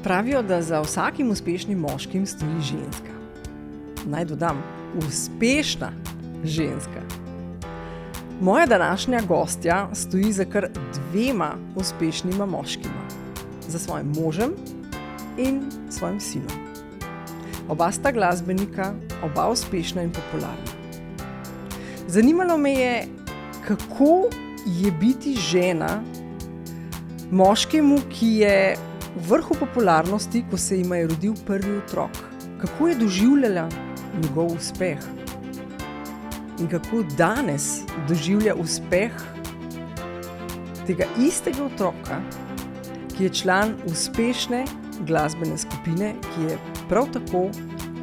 Pravijo, da za vsakim uspešnim moškim stoji ženska. Naj dodam, uspešna ženska. Moja današnja gostja stoji za kar 2 uspešnima moškima. Za svojim možem in svojim sinom. Oba sta glasbenika, oba uspešna in popularna. Zanimalo me je, kako je biti žena moškemu, ki je v vrhu popularnosti, ko se jima je rodil prvi otrok. Kako je doživljala njegov uspeh? In kako danes doživlja uspeh tega istega otroka, ki je član uspešne glasbene skupine, ki je prav tako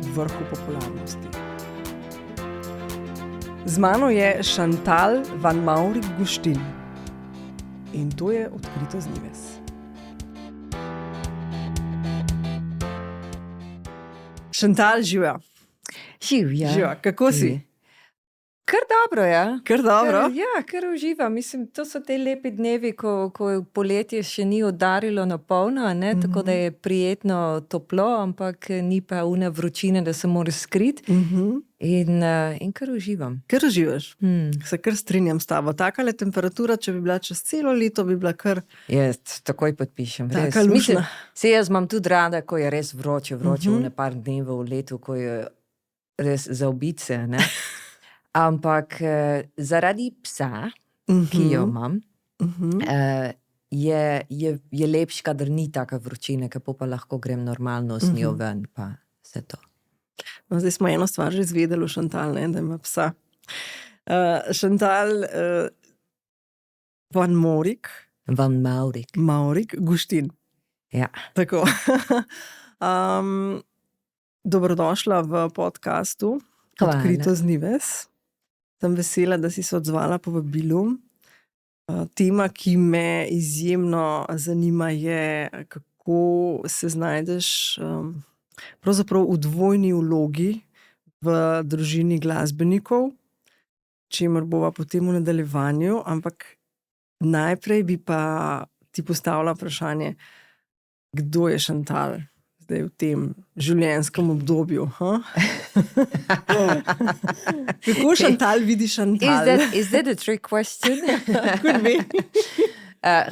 v vrhu popularnosti. Z mano je Chantal van Maurik-Guštin in to je Odkrito z Nives. Chantal, živja. Živja, kako si? Kar dobro, ja. Kar dobro? Kar uživam. Mislim, to so te lepi dnevi, ko poletje še ni udarilo na polno, ne? Tako da je prijetno toplo, ampak ni pa une vročine, da se moraš skriti. In kar uživam. Kar uživaš? Se kar strinjam s tabo. Takale temperatura, če bi bila čez celo leto, bi bila kar... Jaz takoj podpišem. Taka lušna. Jaz imam tudi rada, ko je res vroče, une par dnevov v letu, ko je res za obice, ne? Ampak zaradi psa, ki jo imam, je lepš, kadar ni taka vročina, ker pa lahko grem normalno z njo ven, pa vse to. No, zdaj smo eno stvar že izvedeli v Chantal, ne, da ima psa. Chantal van Maurik-Guštin. Ja. Tako. Dobrodošla v podcastu Odkrito z Nives. Sem vesela, da si se odzvala povabilu. Tema, ki me izjemno zanima, je, kako se znajdeš pravzaprav v dvojni vlogi v družini glasbenikov, čemer bova potem v nadaljevanju, ampak najprej bi pa ti postavila vprašanje, kdo je Chantal zdaj v tem življenjskem obdobju? Kako Chantal vidi Chantal? Is that a trick question? Could be.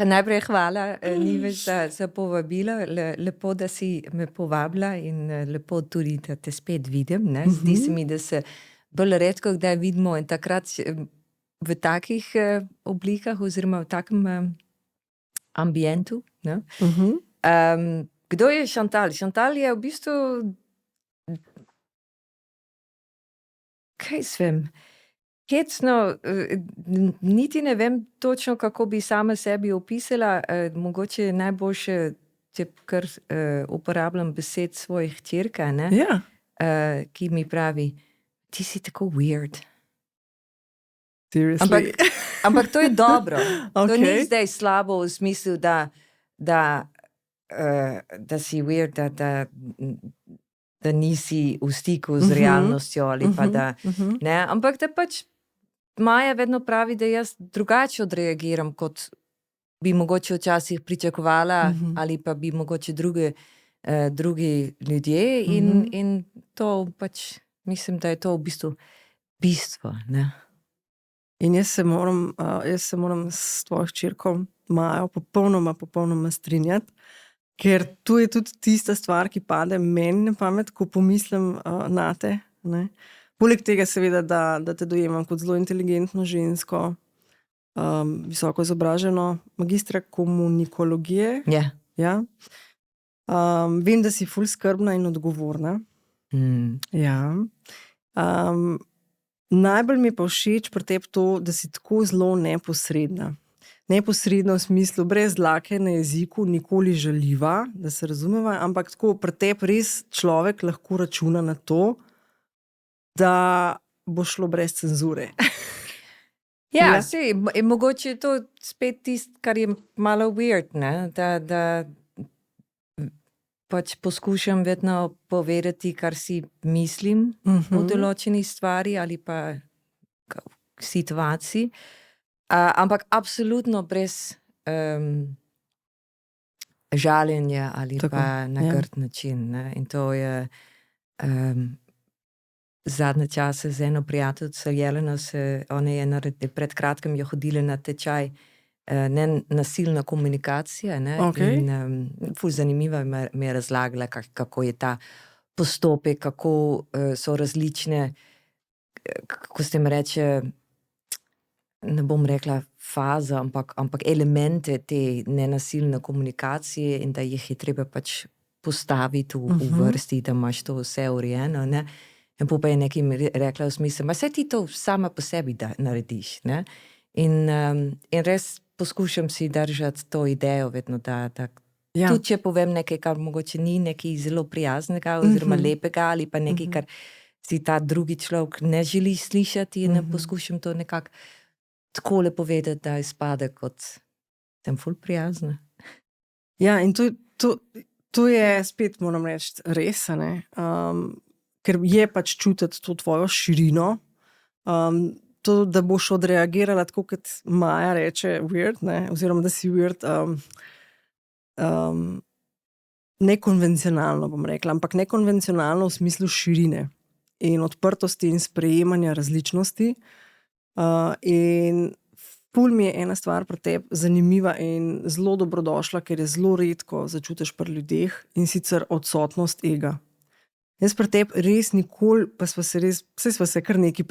Najprej hvala, Nives, za povabilo. Lepo, da si me povabila in lepo tudi, da te spet vidim. Ne? Zdi se mi, da se bolj redko kdaj vidimo in takrat v takih oblikah oziroma v takem ambientu. Ne? Kdo je Chantal? Chantal je v bistvu, kaj svem, hecno, niti ne vem točno, kako bi sama sebi opisala, mogoče najboljše, če kar uporabljam besed svojih hčerka, ne? Ja. Ki mi pravi, ti si tako weird. Seriously? Ampak to je dobro. To ni Okay. zdaj slabo v smislu, da si weird, da nisi v stiku z realnostjo ali pa da, ne, ampak da pač Maja vedno pravi, da jaz drugače odreagiram, kot bi mogoče včasih pričakovala ali pa bi mogoče drugi ljudje in to pač mislim, da je to v bistvu bistvo, ne. In jaz se moram s tvojo hčerko Majo popolnoma strinjati, ker to je tudi tista stvar, ki pade meni na pamet, ko pomislim nate, ne. Poleg tega seveda, da te dojemam kot zelo inteligentno žensko, visoko izobraženo, magistra komunikologije. Ja. Ja. Vem, da si ful skrbna in odgovorna. Ja. Najbolj mi je pa všeč pri tebi to, da si tako zelo neposredna. Neposredno v smislu, brez dlake na jeziku, nikoli žaljiva, da se razumeva, ampak tako pri tebi res človek lahko računa na to, da bo šlo brez cenzure. Ja, sej, mogoče je to spet tisto, kar je malo weird, ne? Da pač poskušam vedno povedati, kar si mislim v določeni stvari ali pa situaciji. Ampak absolutno brez žaljenje ali Tako, pa na ja. grd način. Ne? In to je zadnje čase z eno prijateljico Jeleno, ona je pred kratkim je hodila na tečaj nenasilna komunikacija, ne? Okej. In ful zanimivo mi je razlagala, kako je ta postopek, kako so različne, kako se jim reče, ne bom rekla faza, ampak elemente te nenasilne komunikacije in da jih je treba pač postaviti v vrsti, da imaš to vse urejeno, ne? In pa je nekim rekla v smislu, ma saj ti to sama po sebi da narediš, ne? In res poskušam si držati to idejo vedno, da Ja. tudi če povem nekaj, kar mogoče ni nekaj zelo prijaznega oziroma lepega ali pa nekaj, kar si ta drugi človek ne želi slišati in poskušam to nekako takole povedati, da izpade kot sem ful prijazna. Ja, in to je spet, moram reči, res, ne? Ker je pač čutiti to tvojo širino, to, da boš odreagirala tako, kot Maja reče, weird, ne? Oziroma, da si weird, nekonvencionalno bom rekla, ampak nekonvencionalno v smislu širine in odprtosti in sprejemanja različnosti. In ful mi je ena stvar pri tebi zanimiva in zelo dobrodošla, ker je zelo redko začutiš pri ljudeh, in sicer odsotnost ega. Jaz pri tebi res nikoli, pa sva se kar nekaj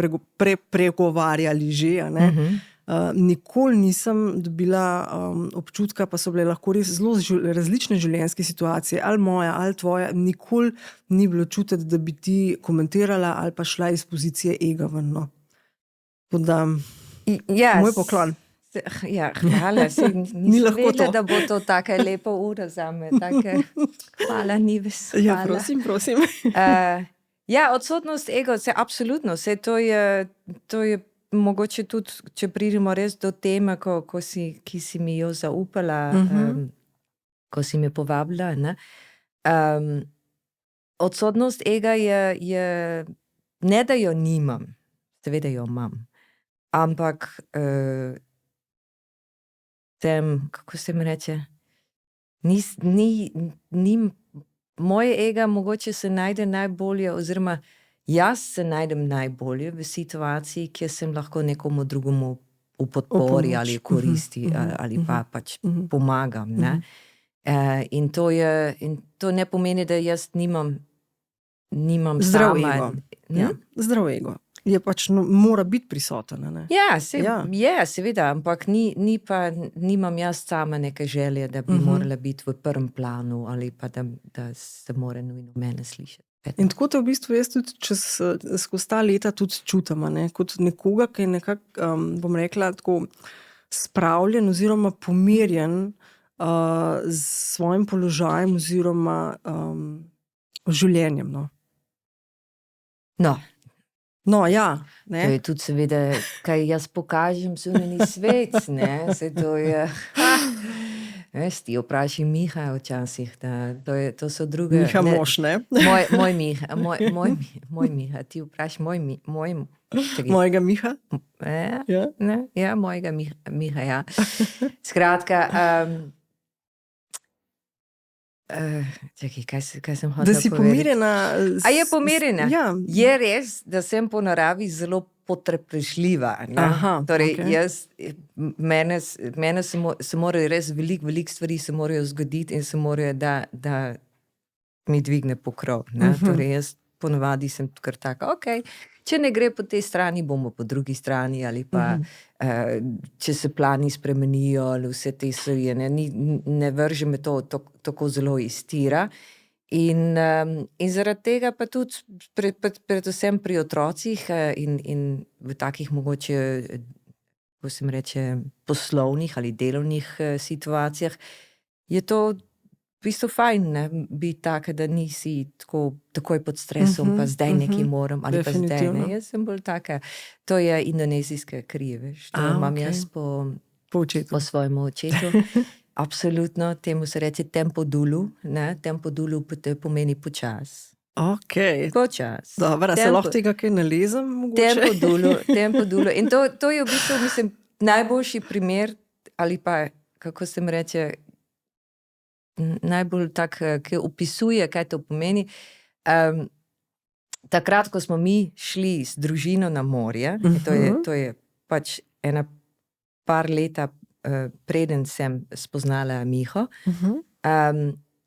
pregovarjali že, a ne? Nikoli nisem dobila občutka, pa so bile lahko res zelo različne življenjske situacije, ali moja, ali tvoja, nikoli ni bilo čutiti, da bi ti komentirala ali pa šla iz pozicije ega ven, no. Da, moj poklon. Ja, hvala, nisem vedela, da bo to taka lepa ura zame, take, hvala, Nives, hvala. Ja, prosim. Ja, odsotnost ega, absolutno, to je mogoče tudi, če pridemo res do teme, ki si mi jo zaupala, ko si me povabila, ne. Odsotnost ega je, ne da jo nimam, seveda jo imam, ampak kako se mi reče, moje ega mogoče se najde najbolje, oziroma jaz se najdem najbolje v situaciji, kjer sem lahko nekomu drugemu v podpori ali koristi ali pa pač pomagam, ne. In to ne pomeni, da jaz nimam zdrav sama. ego. Ja, zdrav ego. Je pač, mora biti prisoten, ne? Ja, je, seveda, ampak nimam jaz sama neke želje, da bi morala biti v prvem planu ali pa da se mora nujno mene slišati. In tako te v bistvu jaz tudi skozi ta leta tudi čutim, ne? Kot nekoga, ki je nekako, bom rekla, tako spravljen oziroma pomirjen s svojim položajem oziroma življenjem, no. No, ja, ne. To je tudi seveda, kaj jaz pokažem, zunanji svet, ne, se to je, veš, ti vprašaj Miha včasih, to so druge. Miha mož, ne? Moj Miha, ti vprašaj mojega Miha? Ja, mojega Miha, ja. Skratka, čakaj, kaj sem hotela povedati? Da si pomirjena. A je pomirjena? Ja. Je res, da sem po naravi zelo potrpežljiva. Aha, torej, okej. mene se morajo res veliko stvari se morajo zgoditi in se morajo, da mi dvigne pokrov. Torej, jaz ponavadi sem kar taka, okej, če ne gre po tej strani, bomo po drugi strani, ali pa če se plani spremenijo ali vse te stvari, ne vrže me to tako zelo iz tira. In zaradi tega pa tudi predvsem pri otrocih in v takih mogoče, kako se mi reče, poslovnih ali delovnih situacijah, je to v bistvu fajn, ne, biti taka, da nisi takoj pod stresom, pa zdaj nekaj moram, ali pa zdaj ne. Jaz sem bolj taka, to je indonezijska kri, veš, to imam jaz po svojemu očetu. Absolutno, temu se reče tempo dulu, ne, tempo dulu pomeni počas. Ok. Počas. Dobro, se lahko tega kaj nalezem, mogoče? Tempo dulu. In to je v bistvu, mislim, najboljši primer, ali pa, kako se mi reče, najbolj tak, ki opisuje, kaj to pomeni. Takrat, ko smo mi šli s družino na morje, to je pač ena par leta preden sem spoznala Miho,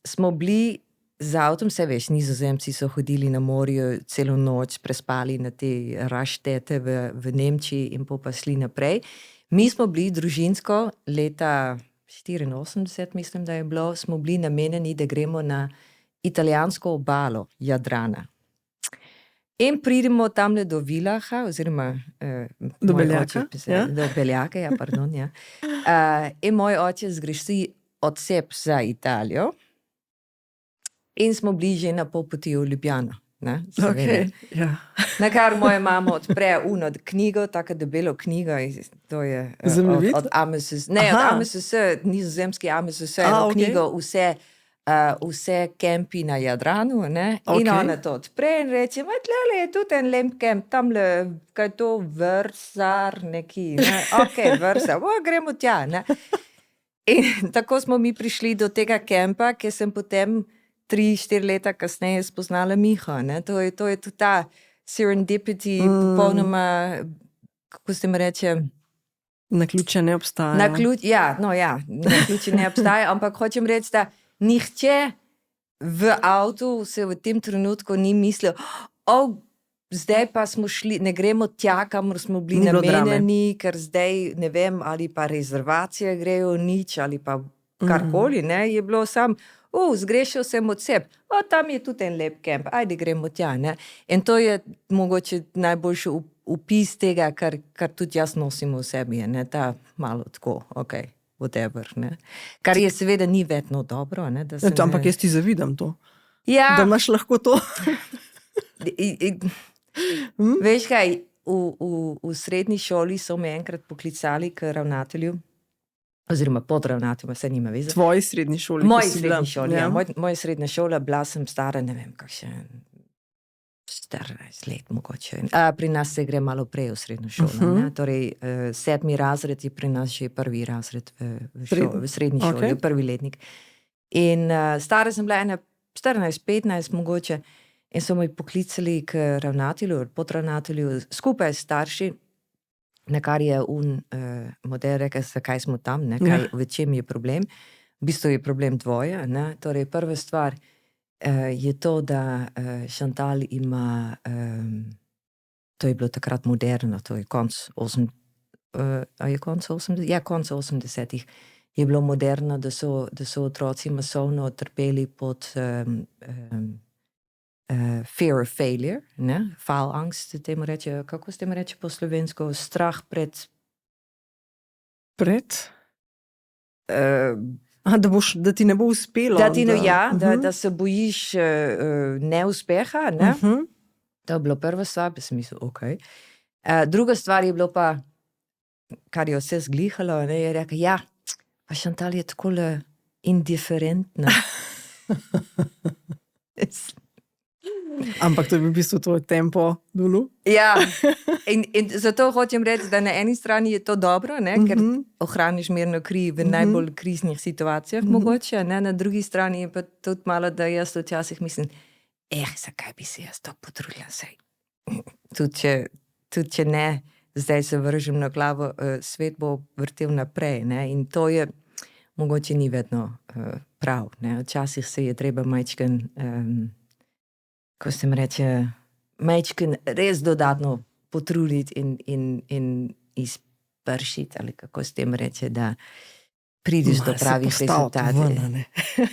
smo bili z avtom, se veš, Nizozemci so hodili na morju celo noč, prespali na te Raštete v Nemčiji in pa šli naprej. Mi smo bili družinsko leta 84, mislim, da je bilo, smo bili namenjeni, da gremo na italijansko obalo Jadrana. In pridemo tamle do Villacha, oziroma do Beljaka, do Beljaka, ja, pardon, ja. In moj oče zgreši odsep za Italijo in smo bili že na pol poti v Ljubljano. Okay, ja. Na kar moja mama odpre uno knjigo, tako debelo knjigo, to je od AMSS, ne, od AMSS, nizozemski AMSS, knjigo vse kempi na Jadranu, ne? Okay. In ona to odpre in reče, tlele je tudi en lep kemp, tamle, kaj je to, Vrsar, neki, ne? Ok, Vrsar, gremo tja, ne? In tako smo mi prišli do tega kempa, ki sem potem 3-4 leta kasneje spoznala Miho, ne? To je tudi ta serendipity, popolnoma, kako se mi reče, naključje ne obstaja. Naključje ne obstaja, ampak hočem reči, da nihče v avtu se v tem trenutku ni mislil, zdaj pa smo šli, ne gremo tja, kamor smo bili namenjeni, ker zdaj, ne vem, ali pa rezervacije grejo nič, ali pa karkoli, ne, je bilo sam, zgrešil sem odsep, tam je tudi en lep kemp, ajde gremo tja, ne. In to je mogoče najboljši opis tega, kar tudi jaz nosim v sebi, ne, ta malo tako, whatever, ne. Kar je seveda ni vedno dobro, ne, da se ampak jaz ti zavidam to. Ja. Da imaš lahko to. Veš kaj, v srednji šoli so me enkrat poklicali k ravnatelju, oziroma pod ravnateljem, vse nima veze. Tvoji srednji šoli? Moji srednji šoli, ja. Moja srednja šola, bila sem stara, ne vem, kakšen 14 let mogoče. Pri nas se gre malo prej v srednjo šolo. Torej, 7. razred je pri nas že 1. razred v srednji šoli, prvi letnik. In stara sem bila ena 14-15 mogoče in so me poklicali k ravnatelju, podravnatelju, skupaj s starši, na kar je model rekel, zakaj smo tam, ne, v čem je problem. V bistvu je problem dvoje, ne. Torej, prva stvar je to, da Chantal ima, to je bilo takrat moderno, to je konc 80-ih, je bilo moderno, da so otroci masovno trpeli pod fear of failure, ne, falangst, temu reče, kako se temu reče po slovensko, strah pred da ti ne bo uspelo. Da se bojiš neuspeha, ne? To je bilo prva stvar, pa sem mislil, druga stvar je bilo pa, kar je vse zglihalo, ne, je rekel, pa Chantal je takole indiferentna. Ampak to je v bistvu tvoj tempo, Dulu. Ja, in zato hočem reči, da na eni strani je to dobro, ne, ker ohraniš mirno kri v najbolj kriznih situacijah mogoče, ne, na drugi strani je pa tudi malo, da jaz včasih mislim, zakaj bi se jaz to potrudila, sej. Tudi če ne, zdaj se vržem na glavo, svet bo vrtel naprej, ne, in to je, mogoče ni vedno prav, ne, včasih se je treba majčken, ko se mi reče, majčken res dodatno potruditi in izpršiti, ali kako se tem reče, da pridiš do pravih rezultatov.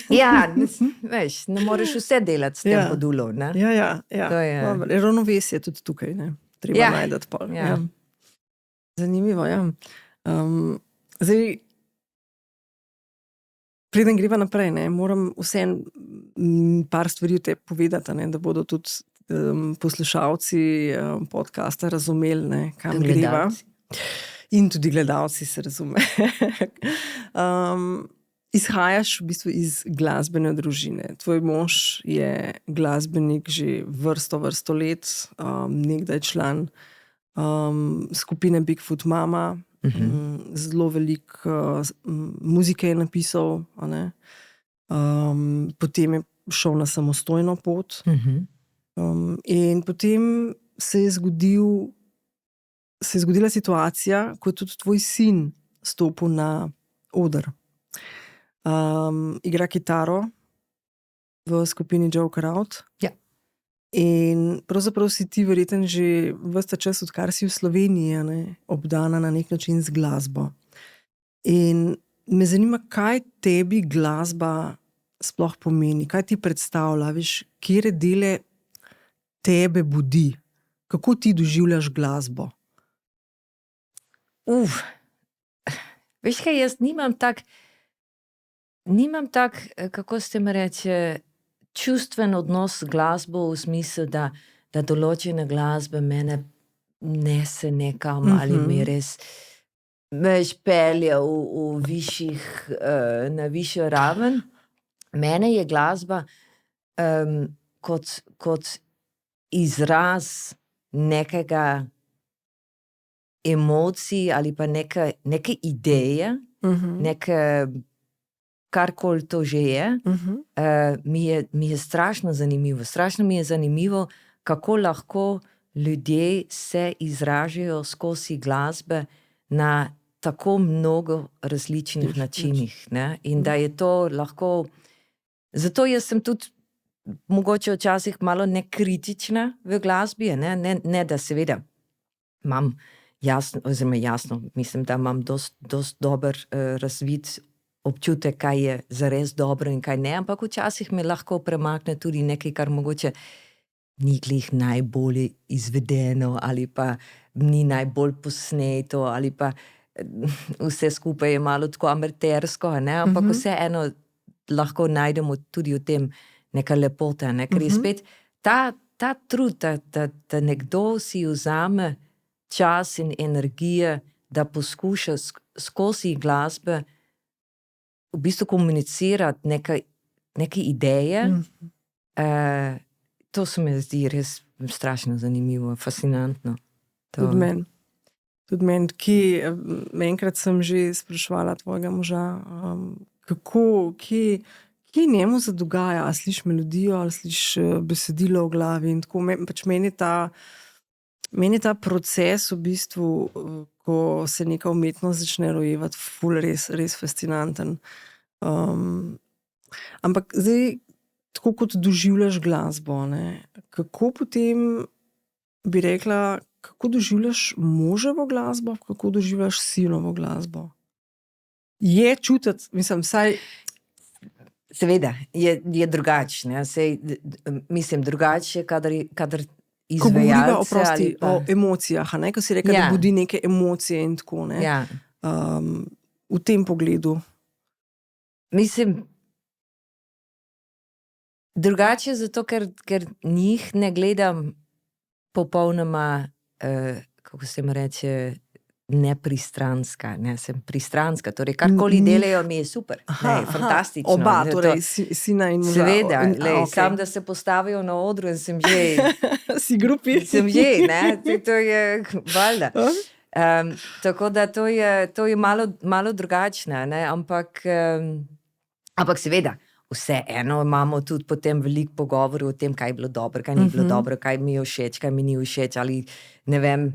Ja, veš, ne moreš vse delati s tem podulom, ne? Ja. Ravnovesje je tudi tukaj, ne? Treba najdati pol. Ja. Zanimivo, ja. Zdaj, preden greva naprej, ne, moram vseeno par stvari o tebi povedati, ne, da bodo tudi poslušalci podcasta razumeli, ne, kam greva. In tudi gledalci se razume. Izhajaš v bistvu iz glasbene družine. Tvoj mož je glasbenik že vrsto let, nekdaj član skupine Bigfoot Mama, zelo veliko muzike je napisal, ne? Potem je šel na samostojno pot. In potem se je zgodila situacija, ko je tudi tvoj sin stopil na oder. Igra kitaro v skupini Joe Crowd. Ja. In pravzaprav si ti verjetno že ves ta čas, odkar si v Sloveniji, ne, obdana na nek način z glasbo. In me zanima, kaj tebi glasba sploh pomeni, kaj ti predstavlja, veš, katere dele tebe budi, kako ti doživljaš glasbo? Veš kaj, jaz nimam tak, kako ste mi reče, čustven odnos z glasbo v smislu, da določene glasbe mene nese nekam ali mi res pelje v višjih, na višjo raven. Mene je glasba kot izraz nekega emocij ali pa neke ideje, neke karkoli to že je, mi je strašno zanimivo. Strašno mi je zanimivo, kako lahko ljudje se izražajo skozi glasbe na tako mnogo različnih načinih. Ne? In da je to lahko... Zato jaz sem tudi mogoče včasih malo nekritična v glasbi, ne da seveda imam jasno, mislim, da imam dost dober razvit občutek, kaj je zares dobro in kaj ne, ampak včasih me lahko premakne tudi nekaj, kar mogoče ni glih najbolj izvedeno ali pa ni najbolj posneto ali pa vse skupaj je malo tako amatersko, ampak vseeno lahko najdemo tudi v tem neka lepota, ker je spet ta trud, da nekdo si vzame čas in energije, da poskuša skozi glasbe v bistvu komunicirati neke ideje. To se mi zdi res strašno zanimivo, fascinantno. Tudi meni, enkrat sem že spraševala tvojega moža, kje njemu se dogaja, ali sliš melodijo, ali sliš besedilo v glavi in tako. Meni ta proces v bistvu, ko se neka umetnost začne rojevati, ful res fascinanten. Ampak zdaj, tako kot doživljaš glasbo, kako potem bi rekla, kako doživljaš moževo glasbo, kako doživljaš sinovo glasbo? Je čutiti, mislim, vsaj... Seveda, je drugačne. Mislim, drugače, kadar izvajalce ali pa... o emocijah, ko si rekla, da budi neke emocije in tako, v tem pogledu. Mislim, drugače zato, ker njih ne gledam popolnoma, kako se mi reče, nepristranska, sem pristranska, torej karkoli delajo mi je super, fantastično. Oba, torej sina in moža. Seveda, sam da se postavijo na odru in sem že... Si grupi? Sem že, to je valjda. Tako da to je malo drugačna, ampak seveda, vseeno imamo tudi potem veliko pogovorov o tem, kaj je bilo dobro, kaj ni bilo dobro, kaj mi je všeč, kaj mi ni všeč, ali ne vem,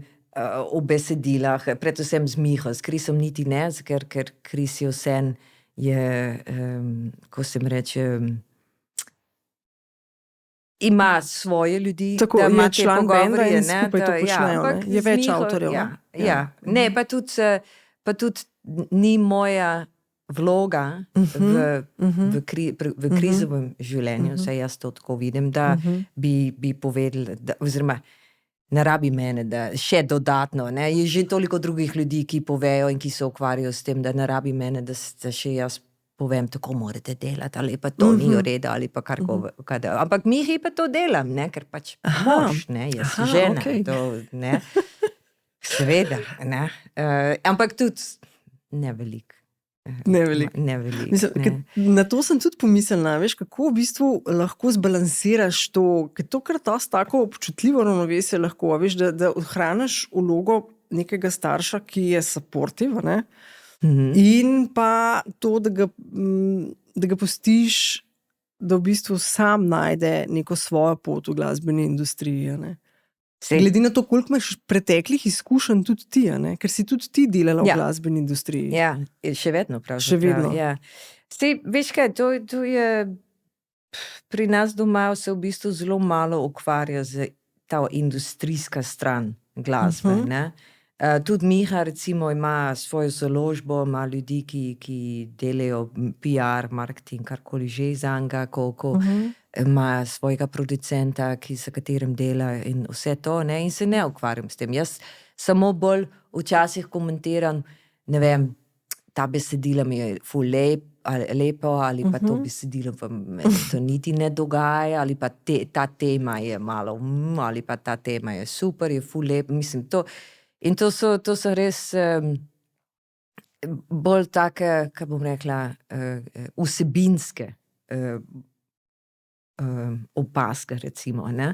o besedilah, predvsem z Miho, s Krisom niti ne, ker Kris Josen je, ko se mi reče, ima svoje ljudi, tako, da ima te pogovore, in skupaj to počnejo, je več avtorjev. Ne, pa tudi ni moja vloga v krizovem življenju, saj jaz to tako vidim, da bi povedali, oziroma ne rabi mene, da še dodatno, je že toliko drugih ljudi, ki povejo in ki se ukvarjajo s tem, da ne rabi mene, da še jaz povem, tako morate delati, ali pa to ni v redu, ali pa karkoli. Ampak Mihi pa to delam, ker pač mož, jaz žena, to, seveda, ampak tudi neveliko. Mislim, na to sem tudi pomislila, veš, kako v bistvu lahko zbalansiraš to, ker to kar tako občutljivo ravnovesje lahko, veš, da ohraniš vlogo nekega starša, ki je supportive, in pa to, da ga da ga pustiš, da v bistvu sam najde neko svojo pot v glasbeni industriji, a ne? Glede na to, koliko imaš preteklih izkušenj tudi ti, a ne? Ker si tudi ti delala v glasbeni industriji. Ja, še vedno pravzaprav. Še vedno. Ja. Veš kaj, to je pri nas doma se v bistvu zelo malo ukvarja z ta industrijska stran glasbe, ne? Tudi Miha recimo ima svojo založbo, ima ljudi, ki delajo PR, marketing, karkoli že za njega, koliko ima svojega producenta, za katerim dela in vse to, ne? In se ne ukvarjam s tem. Jaz samo bolj včasih komentiram, ne vem, ta besedila mi je ful lepo, ali pa to besedilo to niti ne dogaja, ali pa ta tema je malo, ali pa ta tema je super, je ful lepo, mislim, to. In to so res bolj take, kaj bom rekla, vsebinske opaske, recimo, ne.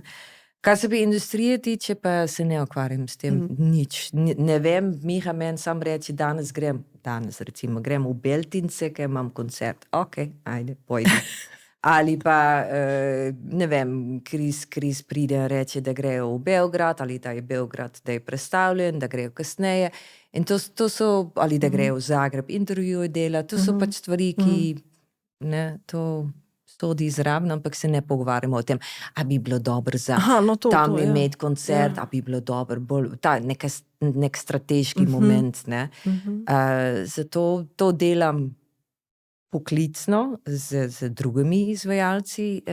Kar se bi industrije tiče, pa se ne ukvarjam s tem nič. Ne vem, Miha meni sam reči, danes recimo grem v Beltince, ker imam koncert. Ok, ajde, pojdi. Ali pa, ne vem, Kris pride in reče, da grejo v Beograd, ali da je Beograd, da je predstavljen, da grejo kasneje. In to so, ali da grejo v Zagreb, intervjuje dela, to so pač stvari, ki, ne, to sodi zraven, ampak se ne pogovarjamo o tem, a bi bilo dobro za tam imeti koncert, a bi bilo dobro, bolj, nek strateški moment, ne. Zato to delam poklicno z drugimi izvajalci,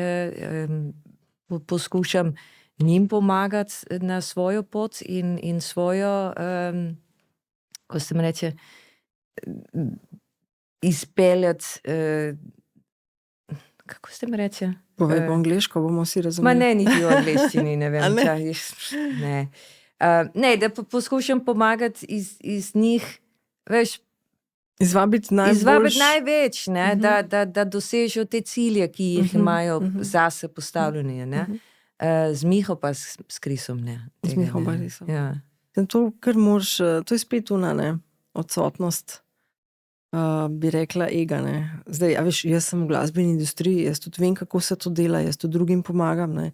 poskušam njim pomagati na svojo pot in svojo, ko se mi reče, izpeljati, kako se mi reče? Povej po angleško, bomo vsi razumeli. Ma ne, niti v angleščini, ne vem. Ne. Ne, da poskušam pomagati iz njih, veš, izvabiti največ, ne, da dosežejo te cilje, ki jih imajo zase postavljeni, ne. Z Miho pa s Krisom, ne. Z Miho pa Krisom. Ja. To, kar moraš, to je spet una, ne, odsotnost, bi rekla, ega, ne. Zdaj, a veš, jaz sem v glasbeni industriji, jaz tudi vem, kako se to dela, jaz tudi drugim pomagam, ne.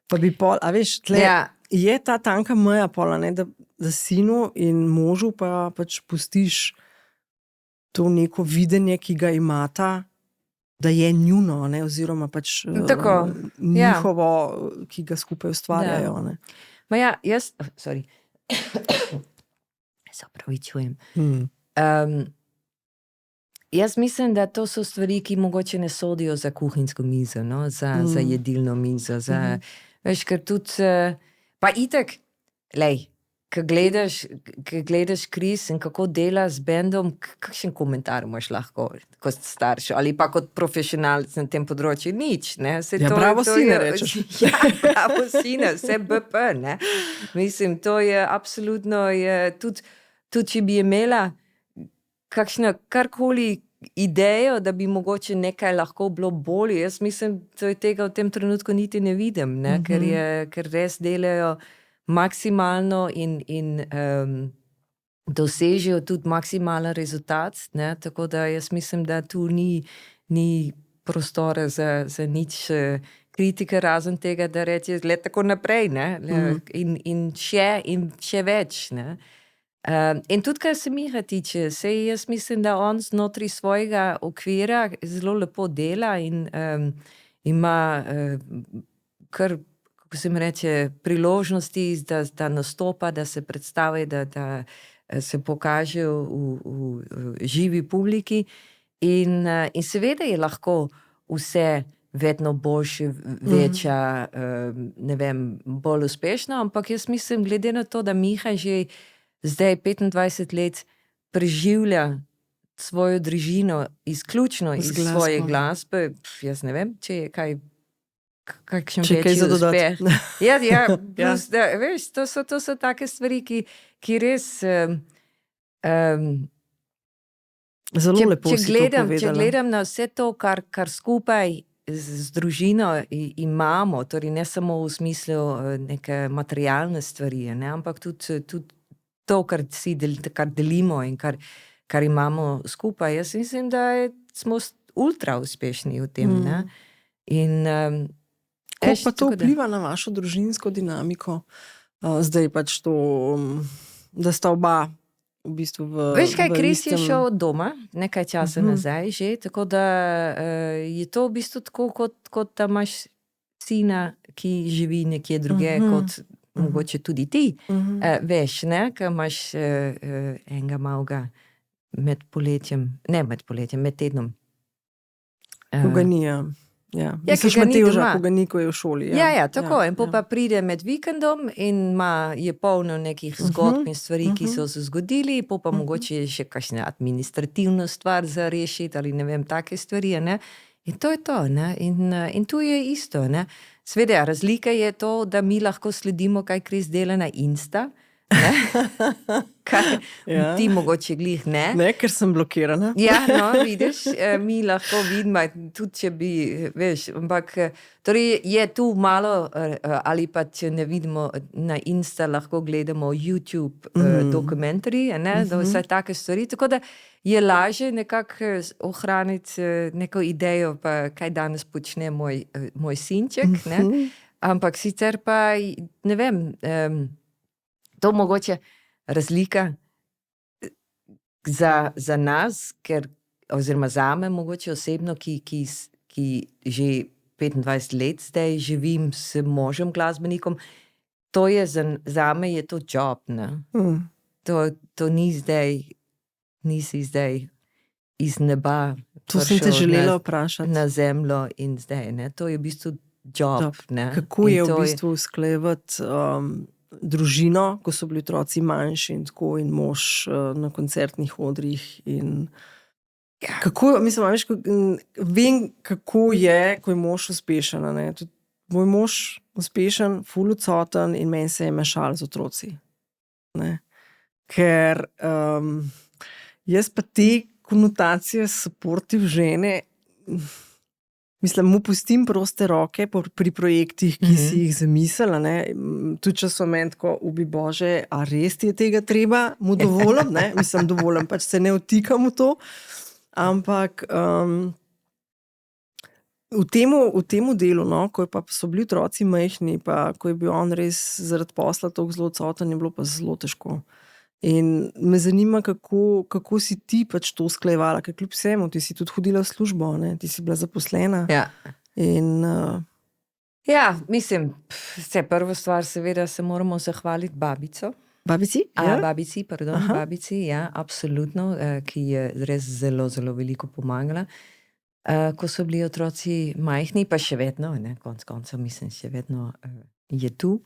Pa bi pol, a veš, tle je ta tanka meja pola, ne, da sinu in možu pa pač pustiš to neko videnje, ki ga imata, da je njuno, ne, oziroma pač njihovo, ki ga skupaj ustvarjajo, ne. Ma ja, jaz, sorry, se opravičujem. Jaz mislim, da to so stvari, ki mogoče ne sodijo za kuhinjsko mizo, no, za jedilno mizo, veš, ker tudi, pa itak, lej, ko gledaš Kris in kako dela z bendom, kakšen komentar imaš lahko kot starš ali pa kot profesionalec na tem področju? Nič, ne? Bravo sine, rečeš. Ja, bravo sine, vse BP, ne? Mislim, to je absolutno, tudi če bi imela kakšno karkoli idejo, da bi mogoče nekaj lahko bilo bolje, jaz mislim, da tega v tem trenutku niti ne vidim, ne? Ker res delajo maksimalno in dosežejo tudi maksimalen rezultat, ne? Tako da jaz mislim, da tu ni prostora za nič kritike, razen tega, da reče, gled tako naprej, ne? In še več, ne? In tudi, kar se Miha tiče, sej jaz mislim, da on znotraj svojega okvira zelo lepo dela in ima kar, kako se mi reče, priložnosti, da nastopa, da se predstavi, da se pokaže v živi publiki in seveda je lahko vse vedno boljše, večja, ne vem, bolj uspešno, ampak jaz mislim, glede na to, da Miha že zdaj 25 let preživlja svojo družino izključno iz svoje glasbe, jaz ne vem, če je kakšen večji uspeh. Ja, plus, da, veš, to so take stvari, ki res zelo lepo si to povedala. Če gledam na vse to, kar skupaj z družino imamo, torej ne samo v smislu neke materialne stvari, ne, ampak tudi to, kar delimo in kar imamo skupaj. Jaz mislim, da smo ultra uspešni v tem. Ne? In kako pa to vpliva na vašo družinsko dinamiko? Zdaj pač to, da sta oba v bistvu Veš kaj, Kris je šel od doma nekaj časa nazaj že, tako da je to v bistvu tako, kot da imaš sina, ki živi nekje druge, kot mogoče tudi ti. Veš, ne, ko imaš enega malega med tednom. Ko ga ni, misliš Matevža, ko ga ni, ko je v šoli. Ja, tako. In pa pride med vikendom in je polno nekih zgodb in stvari, ki so se zgodili, pa mogoče še kakšna administrativna stvar za rešiti ali ne vem, take stvari, ne. In to je to, ne. In tu je isto, ne. Seveda, razlika je to, da mi lahko sledimo, kaj Kris dela na Insta, ne. Kaj ti mogoče glih ne. Ne, ker sem blokirana. Ja, no, vidiš, mi lahko vidimo, tudi če bi, veš, ampak torej je tu malo, ali pa če ne vidimo na Insta, lahko gledamo YouTube dokumentarij, ne, da vse take stvari, tako da je lažje nekako ohraniti neko idejo, pa kaj danes počne moj sinček, ne, ampak sicer pa, ne vem, to mogoče razlika za nas, oziroma zame mogoče osebno, ki že 25 let zdaj živim s možem glasbenikom, to je zame je to job, ne. To nisi zdaj iz neba to sem te želela vprašati. Na zemljo in zdaj, ne. To je v bistvu job, ne. Kako je v bistvu usklajevati družino, ko so bili otroci manjši in tako, in mož na koncertnih odrih in kako, mislim, veš, vem, kako je, ko je mož uspešen, ne. Tudi moj mož uspešen, ful odsoten in meni se je mešal z otroci, ne. Ker jaz pa te konotacije supportive žene, mislim, mu pustim proste roke pri projektih, ki si jih zamislila, ne. Tudi če so meni tako, ubi Bože, a res ti je tega treba, mu dovolim, ne. Mislim, dovolim, pač se ne vtikam v to, ampak v temu delu, no, ko so bili otroci majhni, pa ko je bil on res zaradi posla toliko zelo odsoten, je bilo pa zelo težko. In me zanima, kako si ti pač to usklajevala, ker kljub vsemu, ti si tudi hodila v službo, ne? Ti si bila zaposlena. Ja. In ja, mislim, prva stvar, seveda se moramo zahvaliti babico. Babici? Babici, ja, absolutno, ki je res zelo, zelo veliko pomagala. Ko so bili otroci majhni, pa še vedno, ne, konec koncev, mislim, še vedno je tu.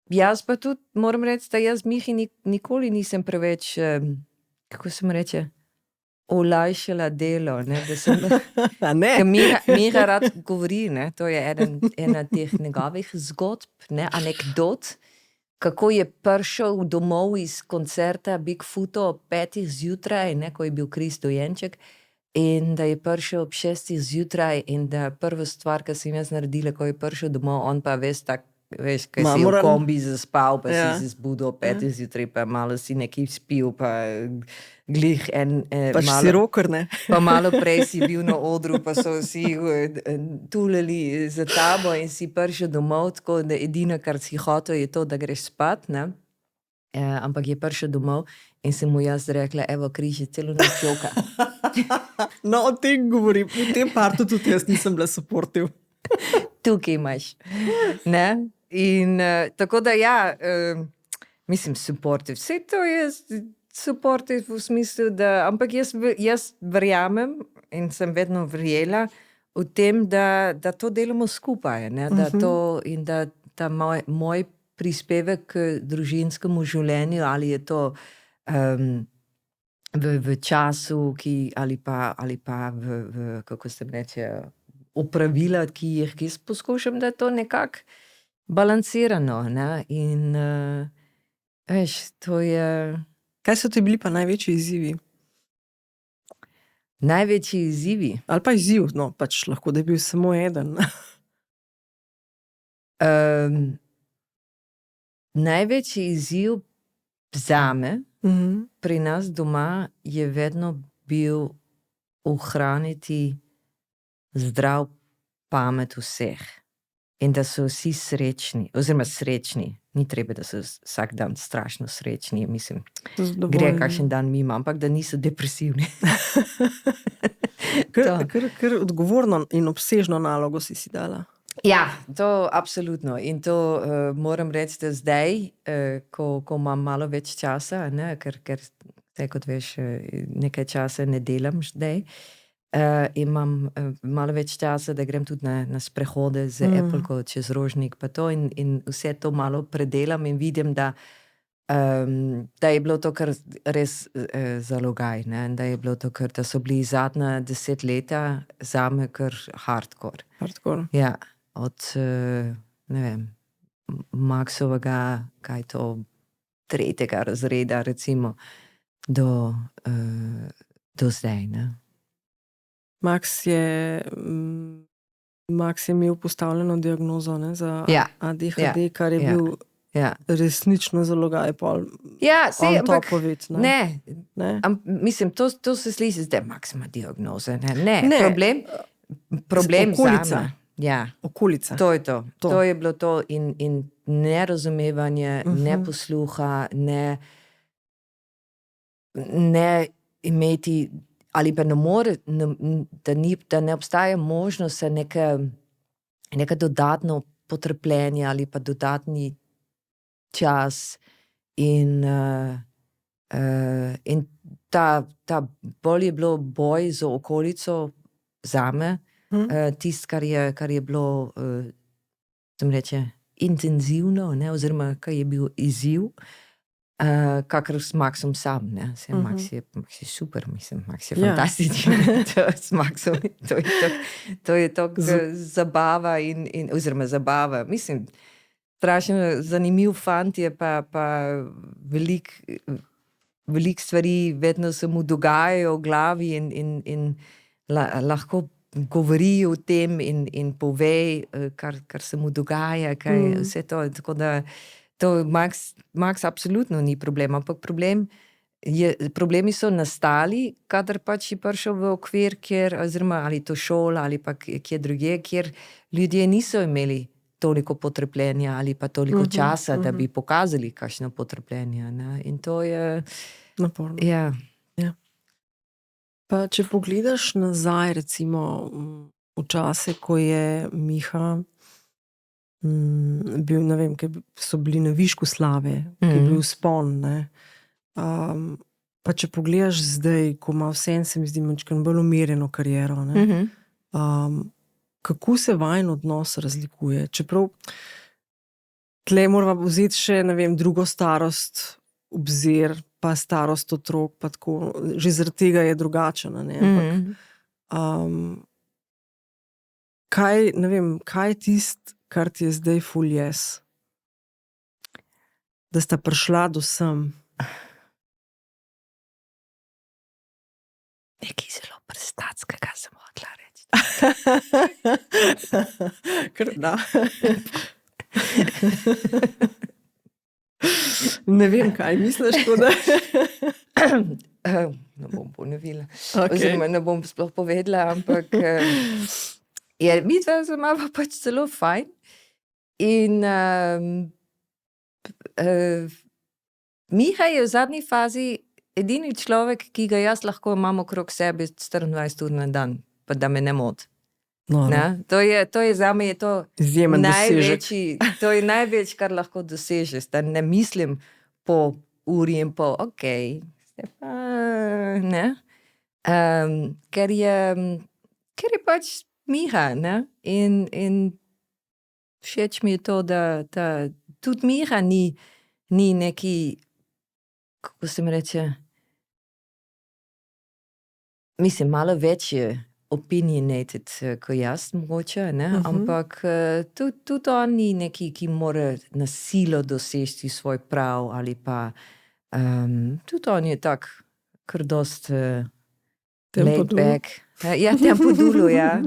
Jaz pa tudi moram reči, da jaz Mihi nikoli nisem preveč, kako se mu reče, olajšala delo, ne, da sem, Miha rad govori, ne, to je ena teh njegovih zgodb, ne, anekdot, kako je prišel domov iz koncerta Bigfoota ob 5 zjutraj, ne, ko je bil Kris dojenček, in da je prišel ob 6 zjutraj in da prva stvar, ki sem jaz naredila, ko je prišel domov, on pa veš, kaj si v kombi zaspal, pa si se zbudil ob 5 zjutraj, pa malo si nekaj spil, pa glih pač si roker, ne? Pa malo prej si bil na odru, pa so si tuleli za tabo in si prišel domov, tako da edino, kar si hotel, je to, da greš spat, ne? Ampak je prišel domov in sem mu jaz rekla, evo, Kris je celo noč joka. No, o tem govorim, v tem partu tudi jaz nisem bila supportive. Tukaj imaš, ne? In tako da ja, mislim, supportive, vse to je supportive v smislu, da, ampak jaz verjamem in sem vedno verjela v tem, da to delamo skupaj, ne? Da to, in da ta moj prispevek k družinskemu življenju, ali je to v času, ali pa v kako se reče, opravila, ki jih jaz poskušam, da to nekako balansirano, ne, in veš, to je... Kaj so ti bili pa največji izzivi? Največji izzivi? Ali pa izziv, no, pač lahko, da je bil samo eden. Največji izziv zame pri nas doma je vedno bil ohraniti zdrav pamet vseh in da so vsi srečni, oziroma srečni. Ni treba, da so vsak dan strašno srečni, mislim, gre kakšen dan mimo, ampak da niso depresivni. Ker odgovorno in obsežno nalogo si dala. Ja, to absolutno. In to moram reči, da zdaj, ko imam malo več časa, ne, ker kot veš, nekaj časa ne delam zdaj, imam malo več časa, da grem tudi na sprehode z Appelko čez Rožnik pa to in vse to malo predelam in vidim, da je bilo to kar res zalogaj, ne? Da je bilo to kar, da so bili zadnja 10 leta zame kar hardcore. Ja, od, ne vem, Maxovega, kaj to, 3. razreda recimo, do zdaj, ne. Max je imel postavljeno diagnozo, ne, za ADHD, kar je bil resnično zalogaj pol. Ja, ampak ne. Mislim, to se sliši zdaj, Max ima diagnoze, ne. Problem zame. Ja. Okolica. To je to. To je bilo to in nerazumevanje, neposluha, ne imeti, ali pa ne more, da ne obstaja možnost za neka dodatno potrpljenje ali pa dodatni čas in ta bolj je bilo boj z okolico zame, tisto, kar je bilo, sem reče, intenzivno, ne, oziroma kar je bil izziv, kakor s Maxom sam, ne. Max je super, mislim, Max je fantastičen. S Maxom, to je to zabava oziroma zabava, mislim, strašno zanimiv fant je, pa veliko stvari vedno se mu dogajajo v glavi in lahko govori o tem in pove, kar se mu dogaja, kaj vse to, tako da to Max absolutno ni problem, ampak problemi so nastali, kadar pač je prišel v okvir, kjer, oziroma ali to šola ali pa kje drugje, kjer ljudje niso imeli toliko potrpljenja ali pa toliko časa, da bi pokazali kakšno potrpljenje, ne? In to je naporno. Ja. Pa če pogledaš nazaj, recimo v čase, ko je Miha bil, ne vem, ker so bili na višku slave, ki je bil vzpon, ne. Pa če pogledaš zdaj, ko ima vse, se mi zdi malo bolj umirjeno kariero, ne. Kako se vajin odnos razlikuje? Čeprav tle moramo vzeti še, ne vem, drugo starost, obzir, pa starost otrok, pa tako, že zaradi tega je drugačena, ne, ampak kaj, ne vem, kaj je tist, kar ti je zdaj ful yes? Da sta prišla do sem? Nekaj zelo prstatskega sem hotela reči. Ker da. Ne vem, kaj misliš, da? Ne bom ponovila. Oziroma ne bom sploh povedala, ampak mi dva imava pač zelo fajn in Miha je v zadnji fazi edini človek, ki ga jaz lahko imam okrog sebe 24 ur na dan, pa da me ne moti. To je zame je to največji, to je največ, kar lahko dosežeš, da ne mislim po uri in pol, ne, ker je pač Miha, ne, in všeč mi je to, da tudi Miha ni neki, kako se mi reče, mislim, malo več je opinionated, ko jaz mogoče, ne, ampak tudi on ni neki, ki mora na silo doseči svoj prav, ali pa tudi on je tak, kar dost laid back. Ja, Tempodulu, ja.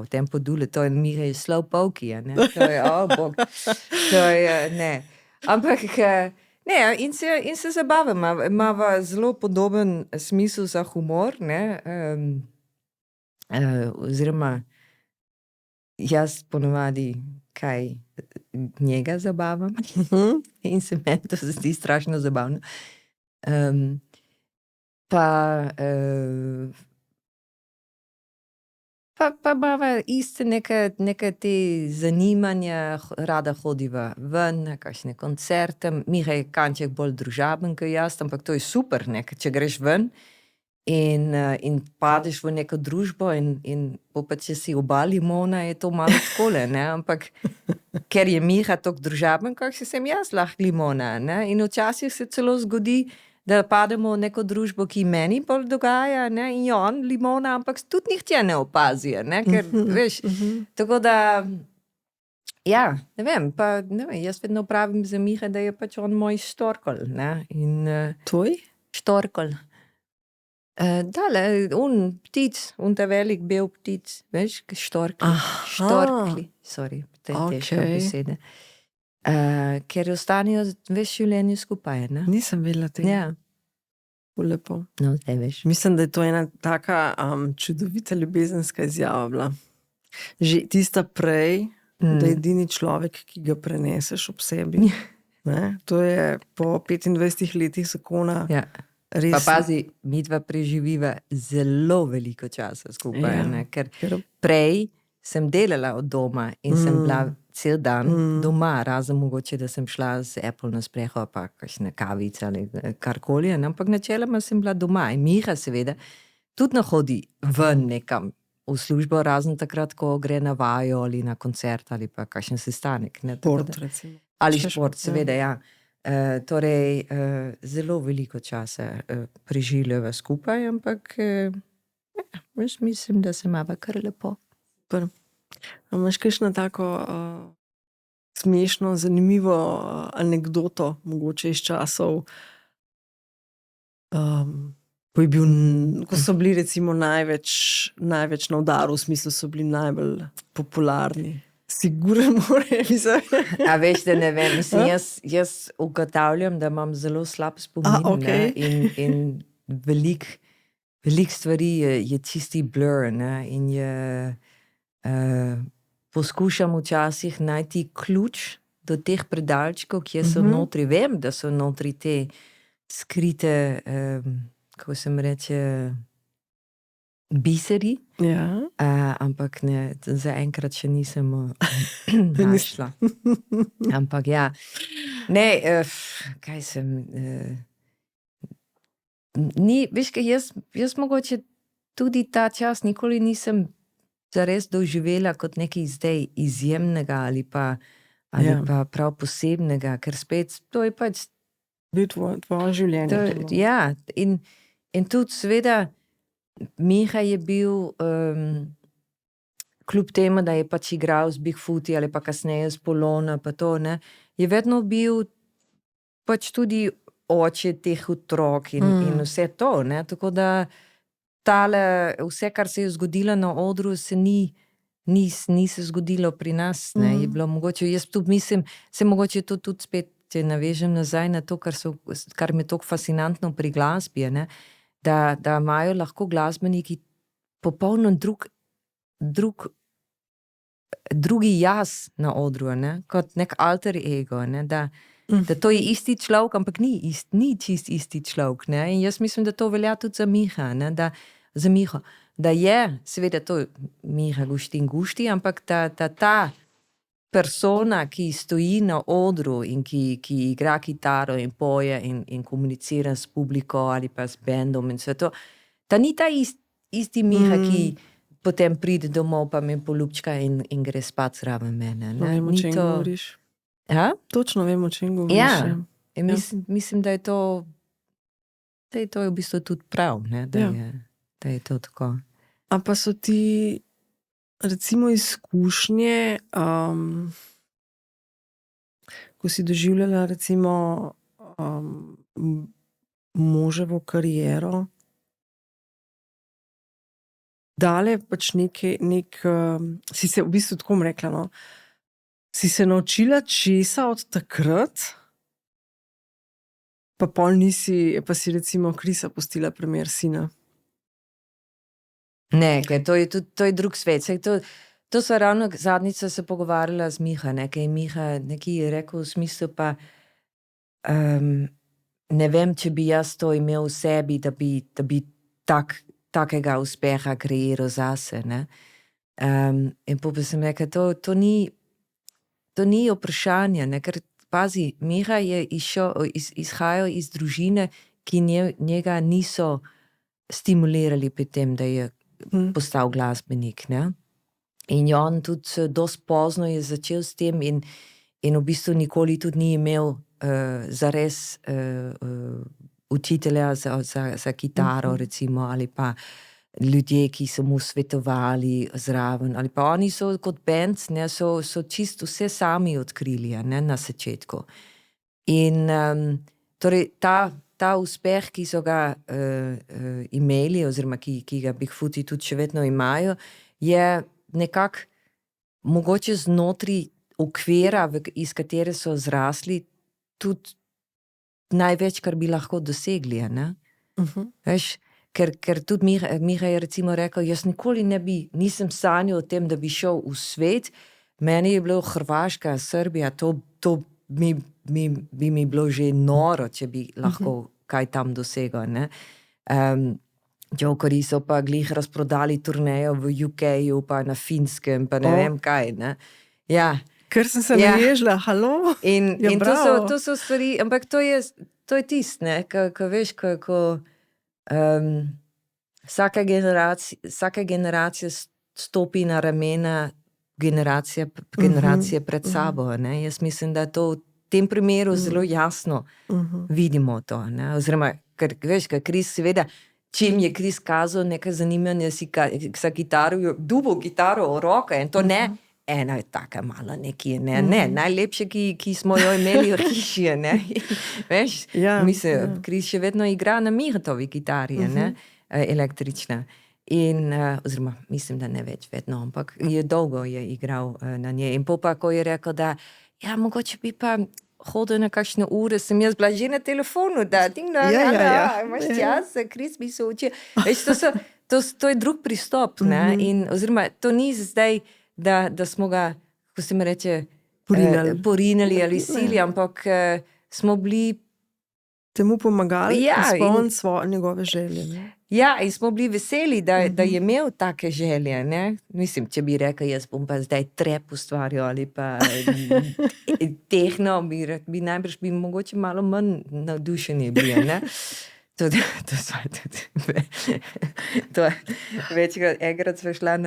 Tempodulu, to je Miha slow pokey, ne. To je, bog. To je, ne. Ampak Ne, in se zabavamo, imava zelo podoben smisel za humor, ne, oziroma jaz ponovadi kaj njega zabavam in se meni to zdi strašno zabavno. Pa imava iste neke te zanimanja, rada hodiva ven, na kakšne koncerte. Miha je kanček bolj družaben kot jaz, ampak to je super, ne, ker če greš ven in padeš v neko družbo in pa če si oba limona, je to malo takole, ne, ampak ker je Miha toliko družaben, kakšen sem jaz lahko limona, ne, in včasih se celo zgodi, da pademo v neko družbo, ki meni bolj dogaja, ne, in je on limona, ampak tudi nihče ne opazi, ne, ker, veš, tako da, ja, ne vem, jaz vedno pravim za Miha, da je pač on moj štorkelj, ne, in Tvoj? štorkelj. Dale, ptic, ta velik bel ptic, veš, štorkli, sorry, te težke besede. Ker ostanejo, veš, življenju skupaj, ne? Nisem vedela tega. Ja. Lepo. No, zdaj veš. Mislim, da je to ena taka čudovita ljubezenska izjava bila. Že tista prej, da je edini človek, ki ga preneseš ob sebi. Ne? To je po 25 letih zakona. Ja. Res. Pa pazi, midva preživiva zelo veliko časa skupaj, ne? Ker prej sem delala od doma in sem bila cel dan doma, razen mogoče, da sem šla z Apple na spreho, pa kakšne kavice ali karkoli, ampak načeloma sem bila doma. In Miha seveda tudi ne hodi ven nekam v službo, razen takrat, ko gre na vajo ali na koncert ali pa kakšen sestanek. Šport, recimo. Ali šport, seveda, ja. Torej, zelo veliko časa preživljava skupaj, ampak jaz mislim, da se imava kar lepo. Imaš kakšno tako smešno, zanimivo anekdoto, mogoče iz časov, ko so bili recimo največ na udaru, v smislu so bili najbolj popularni? Sigurno more, mislim. A veš, da ne vem, mislim, jaz ugotavljam, da imam zelo slab spomin, okay. in veliko stvari je čisti blur, ne, in poskušam včasih najti ključ do teh predalčkov, kje so notri. Vem, da so notri te skrite, kako se mi reče, biseri, ampak ne, zaenkrat še nisem našla. Ampak ja, ne, kaj sem, veš, kaj jaz mogoče tudi ta čas nikoli nisem zares doživela kot nekaj zdaj izjemnega ali pa prav posebnega, ker spet to je pač bil tvoje življenje. Ja, in tudi seveda Miha je bil, kljub temu, da je pač igral z Bigfooti ali pa kasneje z Polona, pa to, ne, je vedno bil pač tudi oče teh otrok in vse to, ne, tako da vse, kar se je zgodilo na odru, se ni se zgodilo pri nas, ne, je bilo mogoče, jaz tudi mislim, se mogoče to tudi spet, če navežem nazaj na to, kar mi je toliko fascinantno pri glasbi, ne, da imajo lahko glasbeniki popolno drugi jaz na odru, ne? Kot nek alter ego, ne? Da to je isti človek, ampak ni čist isti človek, ne? In jaz mislim, da to velja tudi za Miha, ne? Za Miho, da je seveda to Miha gušti, ampak ta persona, ki stoji na odru in ki igra kitaro in poje in komunicira s publiko ali pa s bendom in vse to, ta ni ta isti Miha, ki potem pride domov pa me poljubčka in gre spat zraven mene. Ne vem, o čem govoriš. Ja? Točno vem, o čem govoriš. Ja, in mislim, da je to v bistvu tudi prav, ne? Da je to tako. A pa so ti recimo izkušnje, ko si doživljala recimo moževo kariero, dale pač si se v bistvu tako rekla, no, si se naučila česa od takrat, Pa si recimo Krisa pustila primer sina. Ne, ker to je drug svet. To so ravno zadnjič se pogovarjala z Miha, ne, ker je Miha nekaj rekel v smislu pa ne vem, če bi jaz to imel v sebi, da bi takega uspeha kreiral zase, ne. In pa sem rekel, to ni vprašanje, ne, ker pazi, Miha je izhajal iz družine, ki njega niso stimulirali pri tem, da je postal glasbenik, ne. In on tudi dosti pozno je začel s tem in v bistvu nikoli tudi ni imel zares učitelja za kitaro, recimo, ali pa ljudje, ki so mu svetovali zraven, ali pa oni so kot band, ne, so čisto vse sami odkrili, ne, na začetku. In torej ta uspeh, ki so ga imeli, oziroma ki ga Bigfooti tudi še vedno imajo, je nekako mogoče znotraj okvira, iz katere so zrasli, tudi največ, kar bi lahko dosegli, ne? Veš, ker tudi Miha je recimo rekel, jaz nikoli nisem sanjal o tem, da bi šel v svet, meni je bilo Hrvaška, Srbija, to bi mi bilo že noro, če bi lahko kaj tam dosegel, ne. Jokerji so pa glih razprodali turnejo v UK-ju, pa na Finskem, pa ne vem kaj, ne. Ja. Ker sem se naježila, halo? In to so stvari, ampak to je tist, ne, ko veš, ko vsaka generacija stopi na ramena generacije pred sabo, ne. Jaz mislim, da to v tem primeru zelo jasno vidimo to, ne. Oziroma, ker veš, ker Kris seveda, čim je Kris kazal nekaj zanimanja za kitaro, je dubal kitaro v roke in to ne ena je taka mala nekje, ne, najlepše, ki smo jo imeli v hiši, ne, veš, mislim, Kris še vedno igra na Mihatovi kitari, ne, električna. In, oziroma, mislim, da ne več vedno, ampak dolgo je igral na njej. In pa, ko je rekel, da ja, mogoče bi pa hodil na kakšne ure, sem jaz bila že na telefonu, da imaš čas, Kris bi se učil. Veš, to je drug pristop, ne, in oziroma, to ni zdaj, da smo ga, ko se mi reče, porinali ali sili, ampak smo bili temu pomagali izpolniti njegove želje, ne. Ja, in smo bili veseli, da je imel take želje, ne. Mislim, če bi rekel, jaz bom pa zdaj trap ustvarjal ali pa tehno, bi najbrž mogoče malo manj navdušeni bili, ne. To enkrat sva šla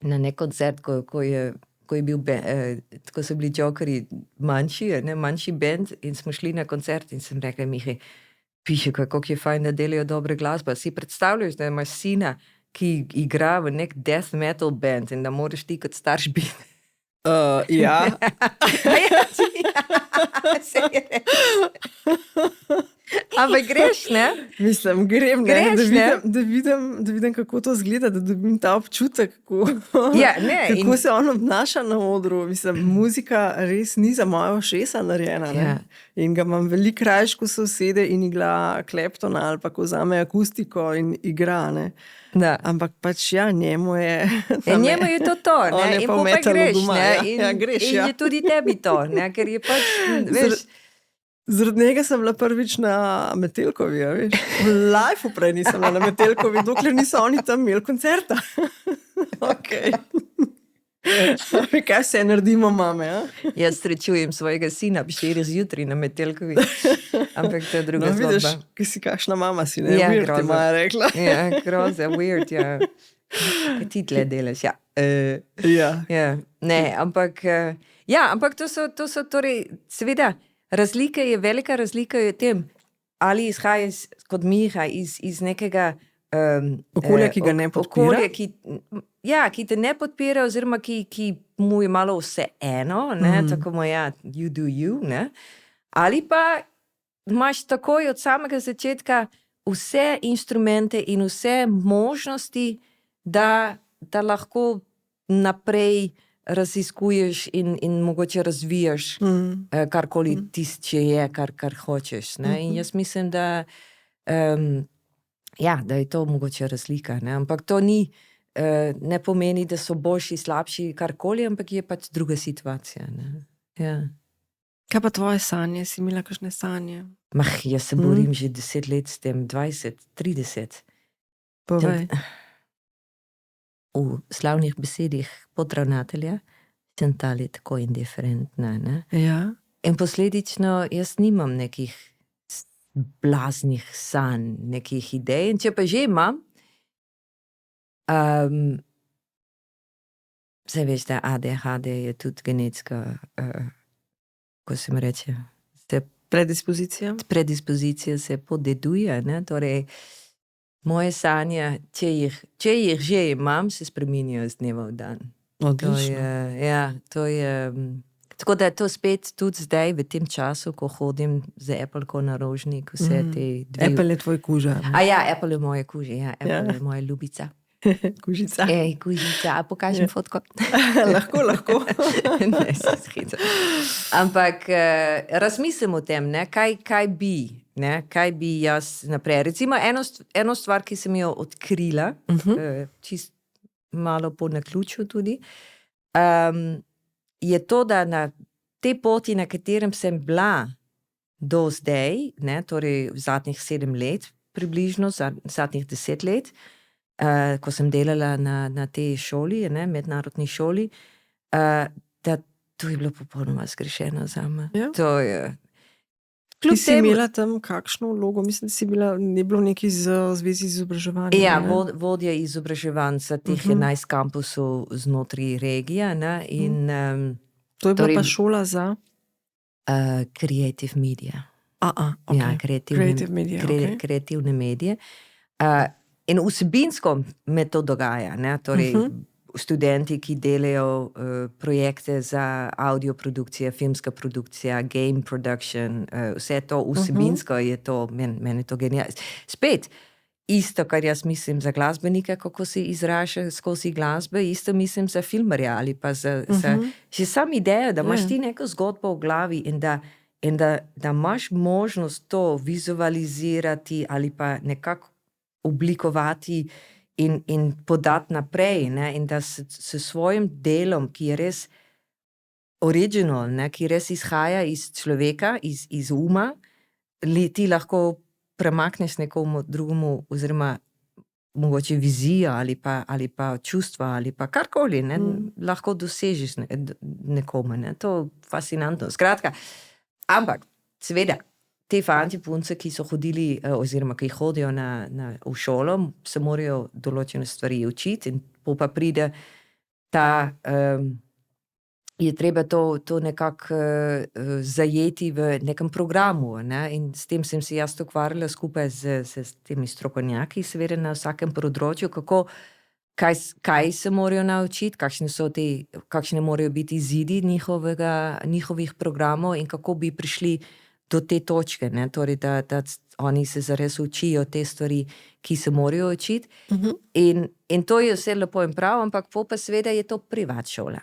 na nek koncert, ko je bil, ko so bili Jokerji manjši band in smo šli na koncert in sem rekla Mihi, piše, kako je fajn, da delajo dobre glasbe. Si predstavljaš, da imaš sina, ki igra v nek death metal band in da moraš ti kot starš biti? Ja. Ampak greš, ne? Mislim, grem, ne? Da vidim, kako to izgleda, da dobim ta občutek, kako se on obnaša na odru. Mislim, muzika res ni za moja ušesa narejena, ne? In ga imam veliko rajš, ko se usede in igra Claptona ali pa ko vzame akustiko in igra, ne? Da. Ampak pač njemu je njemu je to, ne? In pa greš, ne? Greš, in je tudi tebi to, ne? Ker je pač, veš, zaradi njega sem bila prvič na Metelkovi, veš. V lifeu prej nisem bila na Metelkovi, dokler niso oni tam imeli koncerta. Okej. Kaj se naredimo, mame, ja? Jaz srečujem svojega sina 4 zjutraj na Metelkovi, ampak to je druga zgodba. Vidiš, ki si kakšna mama si, ne? Weird, ti moja rekla. Ja, groza, weird, ja. Kaj ti tle delaš, ja. Ja. Ne, ampak to so torej, seveda, velika razlika je v tem, ali izhaja kot Miha iz nekega okolja, ki ga ne podpira. Okolje, ki te ne podpira, oziroma ki mu je malo vse eno, ne, tako mu you do you, ne. Ali pa imaš takoj od samega začetka vse instrumente in vse možnosti, da lahko naprej raziskuješ in mogoče razvijaš karkoli tisti je, kar hočeš. Ne? In jaz mislim, da da je to mogoče razlika. Ne? Ampak to ne pomeni, da so boljši, slabši, karkoli, ampak je pač druga situacija. Ne? Ja. Kaj pa tvoje sanje? Si imela kakšne sanje? Jaz se borim že 10 let s tem, 20, 30. Povej. V slavnih besedih podravnatelja sem tali tako indiferentna. Ne? Ja. In posledično jaz nimam nekih blaznih sanj, nekih idej. In če pa že imam, zdaj veš, da ADHD je tudi genetska, ko se mi reče, predispozicija se podeduje, ne? Torej, moje sanje, če jih že imam, se spreminjajo z dneva v dan. Odlično. To je, tako da to spet tudi zdaj v tem času, ko hodim z Appelko na Rožnik, vse te dve... Apple je tvoj kuža. Apple je moje kuže, Apple je moja ljubica. Kužica. Kužica, a pokažem fotko? Lahko. Ne, se skicam. Ampak razmislim o tem, ne, kaj bi jaz naprej. Recimo eno stvar, ki sem jo odkrila, čist malo po naključju tudi, je to, da na te poti, na katerem sem bila do zdaj, ne, torej v zadnjih 7 let, približno zadnjih 10 let, ko sem delala na tej šoli, ne, mednarodni šoli, da to je bilo popolnoma zgrešeno zame. Ja. To je... Ti si imela tam kakšno vlogo? Mislim, da si bila, ni bilo nekaj z zvezi z izobraževanjem. Ja, vodja izobraževanj za teh 11 kampusov znotraj regije. Ne, in, to je bila pa šola za? Creative media. Okay. Ja, kreativne medije. In vsebinsko me to dogaja, ne? Torej študenti, ki delajo projekte za audio produkcija, filmska produkcija, game production, vse to vsebinsko je to, meni to genialno. Spet, isto, kar jaz mislim za glasbenika, kako se izraža skozi glasbe, isto mislim za filmarja ali pa za že sam ideja, da imaš ti neko zgodbo v glavi in da imaš možnost to vizualizirati ali pa nekako oblikovati in podati naprej, ne? In da s svojim delom, ki je res original, ne? Ki res izhaja iz človeka, iz uma, ti lahko premakneš nekomu drugemu, oziroma mogoče vizijo ali pa čustva ali pa karkoli, ne? Lahko dosežeš nekomu. Ne? To je fascinantno. Skratka, ampak seveda, te fanti, punce, ki so hodili, oziroma ki hodijo v šolo, se morajo določene stvari učiti in pa pride je treba to nekako zajeti v nekem programu. Ne? In s tem sem se jaz ukvarjala skupaj s temi strokovnjaki, seveda na vsakem področju, kaj se morajo naučiti, kakšne morajo biti izidi njihovih programov in kako bi prišli do te točke, ne? Torej, da oni se zares učijo te stvari, ki se morajo učiti. In to je vse lepo in prav, ampak pa seveda je to privat šola.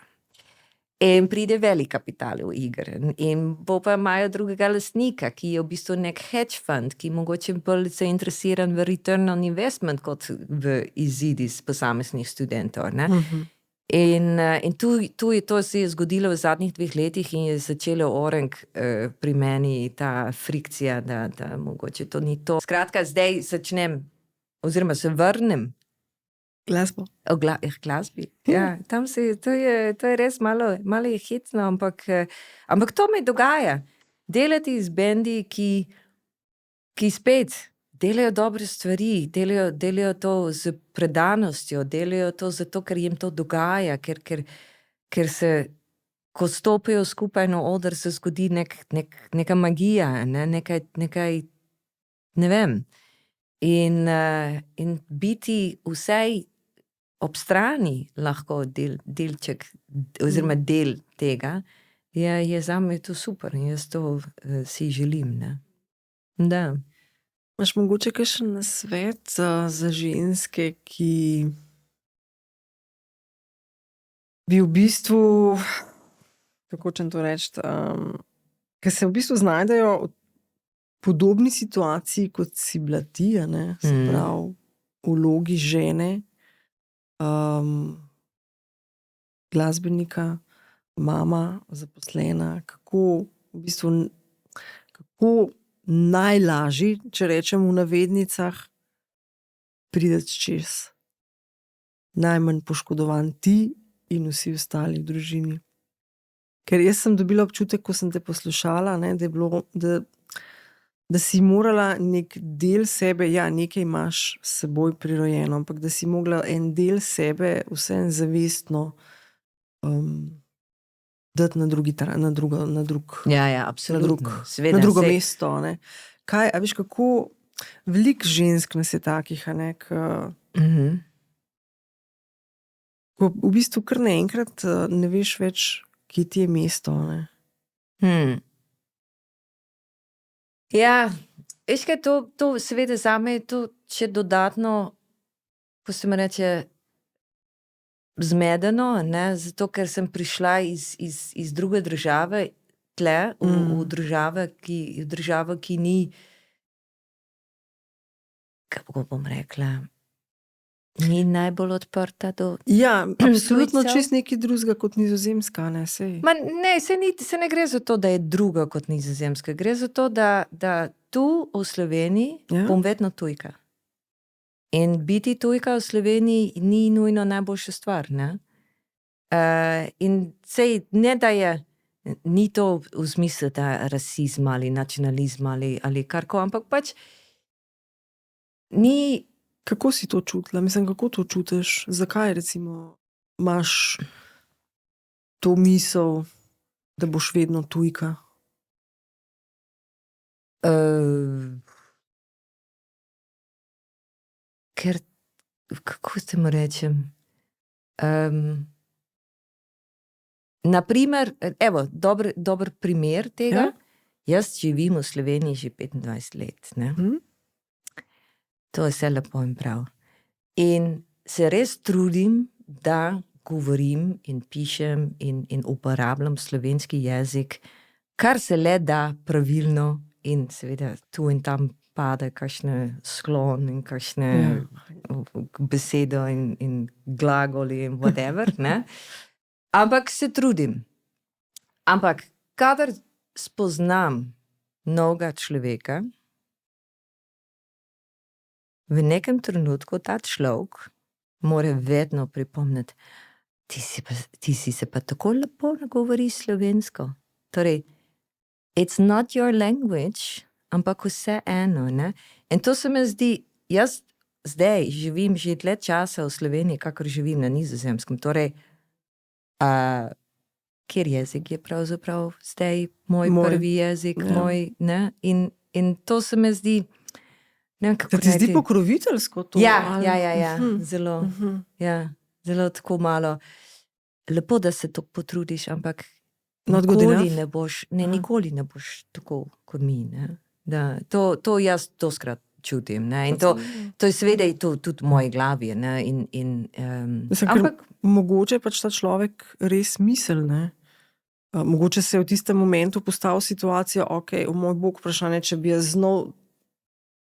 In pride velik kapital v igre. In pa imajo drugega lastnika, ki je v bistvu nek hedge fund, ki mogoče bolj se interesiran v return on investment kot v izidi posameznih študentov. Ne? In to se je zgodilo v zadnjih 2 letih in je začelo orenk pri meni ta frikcija, da mogoče to ni to. Skratka, zdaj začnem, oziroma se vrnem glasbo. Glasbi. Ja, tam to je res malo je hecno, ampak to me dogaja. Delati z bendi, ki spet delajo dobre stvari, delajo to z predanostjo, delajo to zato, ker jim to dogaja, ker se, ko stopijo skupaj na oder, se zgodi neka magija, nekaj, ne vem. In biti vsaj ob strani lahko delček, oziroma del tega, je zame to super in jaz to si želim. Ne? Da. Imaš mogoče kakšen nasvet za ženske, ki bi v bistvu, kako čem to reči, ker se v bistvu znajdejo v podobni situaciji, kot si bila ti, a ne, se pravi, v vlogi žene, glasbenika, mama, zaposlena, kako v bistvu, kako najlažje, če rečem v navednicah, prideti čez. Najmanj poškodovan ti in vsi ostali v družini. Ker jaz sem dobila občutek, ko sem te poslušala, ne, da je bilo, da si morala nek del sebe, ja, nekaj imaš s seboj prirojeno, ampak da si mogla en del sebe vseeno zavestno dati na drugi na drug, Ja, absolutno. Seveda, na drugo mesto, ne. Kaj, a veš, kako veliko žensk nas je takih, a ne, ko v bistvu kar naenkrat ne veš več, kje ti je mesto, ne. Ja, veš kaj, to seveda zame je to še dodatno, ko se mi reče, zmedeno, ne, zato ker sem prišla iz druge države, tle, v državo, ki ni, kako bom rekla, ni najbolj odprta do Ja, absolutno tujcev. čisto nekaj drugega kot Nizozemska, ne, sej. Ne, se ne gre za to, da je druga kot Nizozemska, gre za to, da tu v Sloveniji bom vedno tujka. In biti tujka v Sloveniji ni nujno najboljša stvar, ne. In sej ne, da je, ni to v smislu da rasizma ali nacionalizma ali karkoli, ampak pač ni. Kako si to čutila? Mislim, kako to čutiš? Zakaj recimo imaš to misel, da boš vedno tujka? Ker, kako se mu rečem, na primer, evo, dober primer tega, jaz živim v Sloveniji že 25 let, ne. To je vse lepo in prav. In se res trudim, da govorim in pišem in uporabljam slovenski jezik, kar se le da pravilno in seveda tu in tam pade kakšne sklon in kakšne besedo in glagoli in whatever, ne. Ampak se trudim. Ampak kadar spoznam novega človeka, v nekem trenutku ta človek mora vedno pripomniti, ti si se pa tako lepo nagovori slovensko. Torej, it's not your language, ampak vseeno, ne. In to se mi zdi, jaz zdaj živim že dlje časa v Sloveniji, kakor živim na Nizozemskem. Torej, kjer jezik je pravzaprav zdaj moj prvi jezik, moj, ne. In to se mi zdi, ne vem, kako ti zdi pokroviteljsko to? Ja, zelo, zelo tako malo. Lepo, da se to potrudiš, ampak nikoli ne boš tako kot mi, ne. Da, to jaz doskrat čutim, ne. In to je seveda tudi v moji glavi, ne. Ampak mogoče pač ta človek res misel, ne. Mogoče se je v tistem momentu postavil situacijo, okej, v moj bog, vprašanje, če bi jaz znal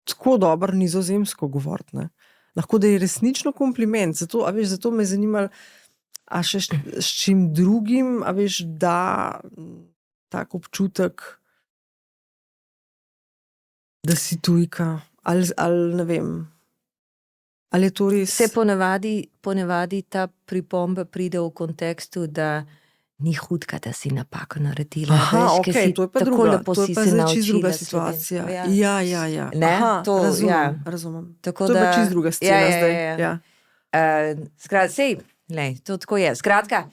tako dobro nizozemsko govoriti, ne. Lahko da je resnično kompliment, zato, a veš, zato me je zanimalo, a še s čim drugim, a veš, da tak občutek, da si tujka, ali ne vem, ali je to res. Se ponavadi ta pripomba pride v kontekstu, da ni hudka, da si napako naredila. Okej, to je pa druga, to je pa zdaj čisto druga situacija. Ja. Ne, to, razumem. Tako to je pa čisto druga scena zdaj. Ja. Skratka, sej, lej, to tako je. Skratka,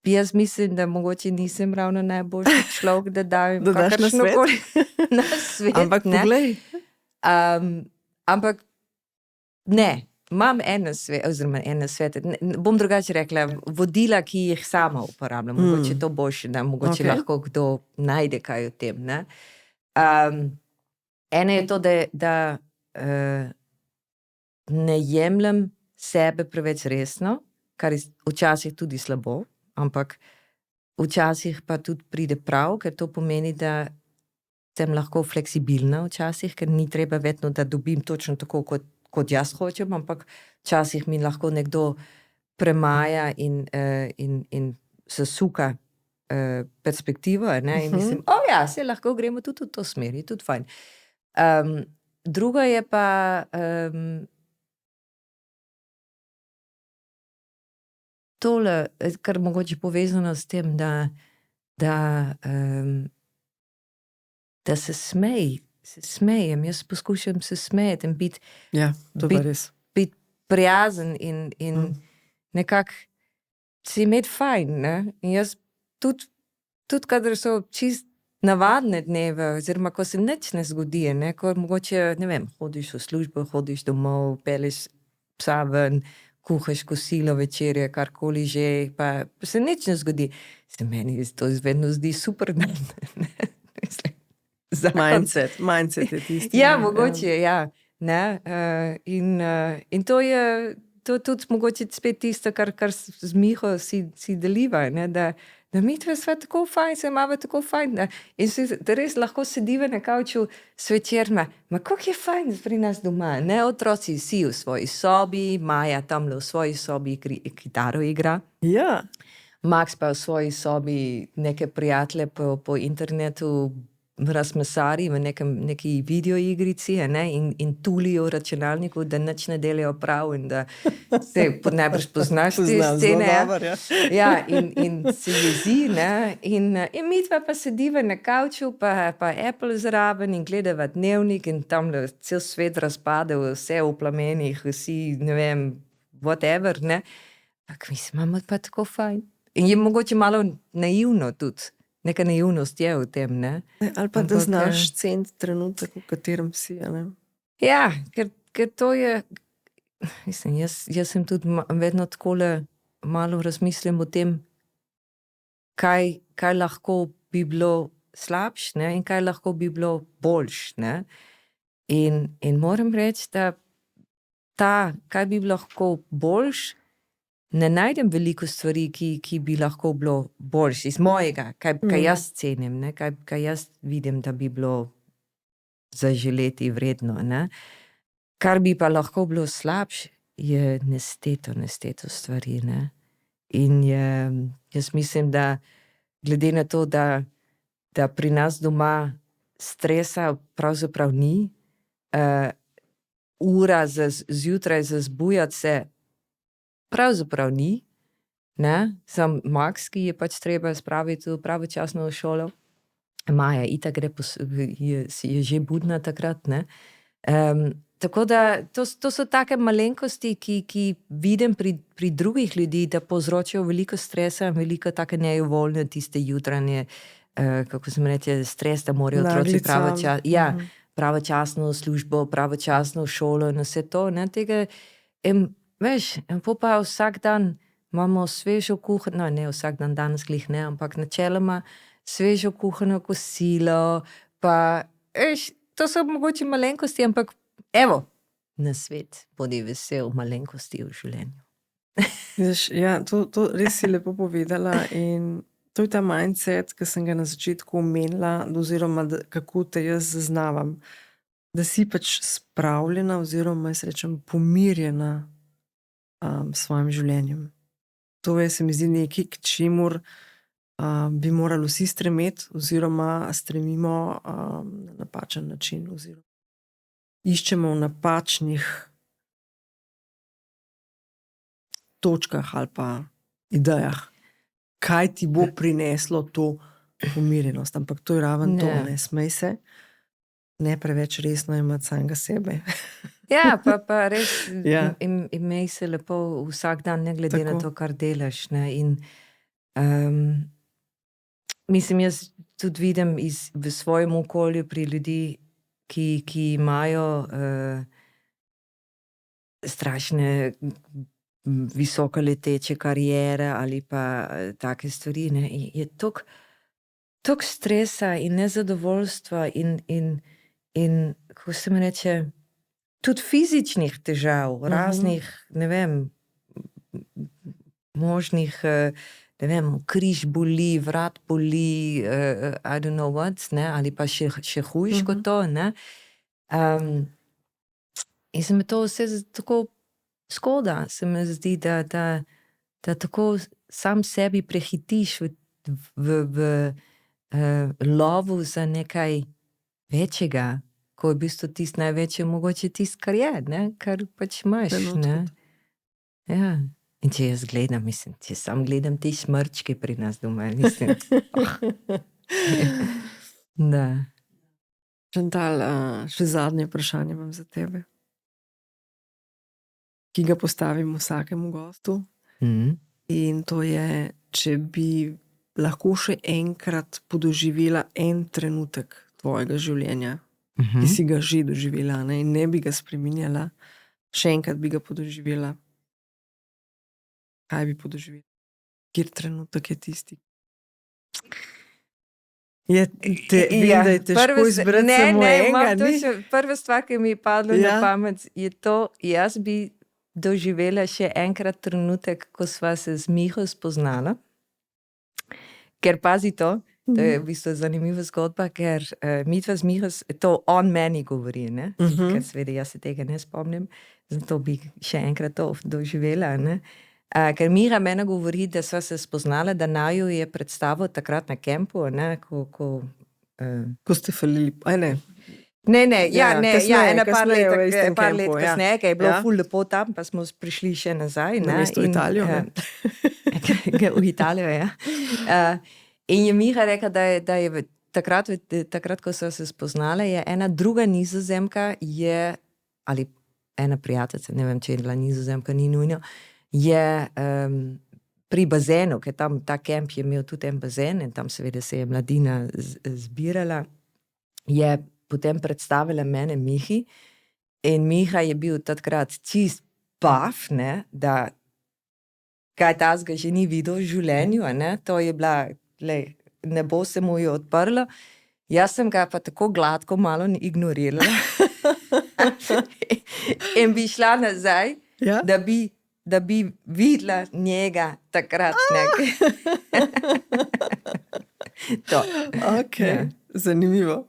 jaz mislim, da mogoče nisem ravno najboljši človek, da dajem kakršnokoli na svet. Ampak poglej. Ampak ne. Imam eno svet, bom drugače rekla, vodila, ki jih sama uporabljam, mogoče to boljše, da mogoče lahko kdo najde kaj o tem, ne. Eno je to, da ne jemljem sebe preveč resno, kar je včasih tudi slabo, ampak včasih pa tudi pride prav, ker to pomeni, da sem lahko fleksibilna včasih, ker ni treba vedno, da dobim točno tako, kot jaz hočem, ampak včasih mi lahko nekdo premaja in zasuka perspektivo, ne, in mislim, ja, se lahko gremo tudi v to smer, je tudi fajn. Drugo je pa tole, kar mogoče povezano s tem, da se smejem, jaz poskušam se smejati in biti to pa res. Prijazen in nekako si imeti fajn, ne? In jaz tudi kadar so čist navadne dneve, oziroma ko se nič ne zgodi, ne? Ko mogoče, ne vem, hodiš v službo, hodiš domov, peleš psa ven, kuhaš kosilo, večerje, karkoli že, pa se nič ne zgodi. Se meni to vedno zdi super dan. Mindset je tisti. Ja, mogoče, ja. Ne? In to je tudi mogoče spet tisto, kar z Miho si deliva, ne? Da midve sva tako fajn, se imava tako fajn, ne? In da res lahko sediva na kavču zvečer, kako je fajn pri nas doma, ne? Otroci si v svoji sobi, Maja tamle v svoji sobi kitaro igra. Ja. Max pa v svoji sobi neke prijatelje po internetu razmesari v neki videoigrici, ne? In tulijo v računalniku, da nič ne delajo prav in da se najbrž poznaš te scene. Ja, in se jezi, ne? In midva pa sediva na kavču, pa Apple zraven in gledava dnevnik in tam cel svet razpade, vse v plamenih, vsi, ne vem, whatever, ne? Ampak mislim, imamo pa tako fajn. In je mogoče malo naivno tudi. Neka naivnost je v tem, ne? Ali pa da znaš ceniti trenutek, v katerem si, ne? Ja, ker to je, mislim, jaz sem tudi vedno takole malo razmislim o tem, kaj lahko bi bilo slabš, ne? In kaj lahko bi bilo boljš, ne? In moram reči, da kaj bi lahko boljš, ne najdem veliko stvari, ki bi lahko bilo boljš iz mojega, kaj jaz cenim, ne? Kaj jaz vidim, da bi bilo zaželeti vredno, ne? Kar bi pa lahko bilo slabš, je nesteto stvari, ne? In jaz mislim, da glede na to, da pri nas doma stresa pravzaprav ni, ura zjutraj za zbujati se pravzaprav ni, ne, sam Max, ki je pač treba spraviti pravočasno v šolo, Maja itak je že budna takrat, ne, tako da to so take malenkosti, ki vidim pri drugih ljudi, da povzročajo veliko stresa, veliko take nejevoljne tiste jutranje, kako se mi reče, stres, da morajo otroci pravočasno v službo, pravočasno v šolo in vse to, ne, tega, veš, pa vsak dan imamo svežo kuhano, ne vsak dan danes glih ne, ampak načeloma svežo kuhano kosilo, pa, veš, to so mogoče malenkosti, ampak evo, na svet bodi vesel malenkosti v življenju. Veš, ja, to res si lepo povedala in to je ta mindset, ki sem ga na začetku omenila, oziroma kako te jaz zaznavam, da si pač spravljena oziroma, jaz rečem, pomirjena svojim življenjem. To je, se mi zdi, nekaj, k čemur bi morali vsi stremeti oziroma stremimo na napačen način oziroma iščemo v napačnih točkah ali pa idejah, kaj ti bo prineslo to pomirjenost, ampak to je raven to, ne smej se, ne preveč resno imati samega sebe. Ja, pa res imej se lepo vsak dan, ne glede na to, kar delaš, ne, in mislim, jaz tudi vidim v svojem okolju pri ljudi, ki imajo strašne visoko leteče kariere ali pa take stvari, ne, je toliko stresa in nezadovoljstva in kako se mi reče, tudi fizičnih težav, raznih, ne vem, možnih, ne vem, križ boli, vrat boli, I don't know what, ne, ali pa še hujš kot to, ne. In se mi to vse tako škoda, se mi zdi, da tako sam sebi prehitiš v lovu za nekaj večjega, ko je v bistvu tisto največje, mogoče tisto, kar je, ne, kar pač imaš, ne. Ja. In če jaz gledam, mislim, če sam gledam te smrčke pri nas doma, mislim, da. Chantal, še zadnje vprašanje imam za tebe, ki ga postavim vsakemu gostu. In to je, če bi lahko še enkrat podoživela en trenutek tvojega življenja, ki si ga že doživela, ne, in ne bi ga spreminjala, še enkrat bi ga podoživela. Kaj bi podoživela? Kjer trenutek je tisti? Vem, da je težko izbrati samo enega. Prva stvar, ki mi je padla na pamet, je to, jaz bi doživela še enkrat trenutek, ko sva se z Miho spoznala. Ker pazi to je v bistvu zanimiva zgodba, ker midva z Miho, to on meni govori, ne? Ker seveda jaz se tega ne spomnim, zato bi še enkrat to doživela, ne? Ker Miha mene govori, da sva se spoznala, da naju je predstavil takrat na kempu, ne, ko ste falili, ena par let kasneje, ker je bilo ful lepo tam, pa smo prišli še nazaj. Namesto v Italijo, ne? V Italijo, ja. In je Miha rekel, da je takrat, ko so se spoznala, je ena druga Nizozemka, ali ena prijateljica, ne vem, če je bila Nizozemka, ni nujno, je pri bazenu, ker tam ta kemp je imel tudi en bazen in tam seveda se je mladina zbirala, je potem predstavila mene Mihi in Miha je bil takrat čist paf, ne, da kaj tazga že ni videl v življenju, ne, to je bila, nebo se mu je odprlo, jaz sem ga pa tako gladko malo ignorirala in bi šla nazaj, da bi videla njega takrat nekaj. To. Ok, zanimivo.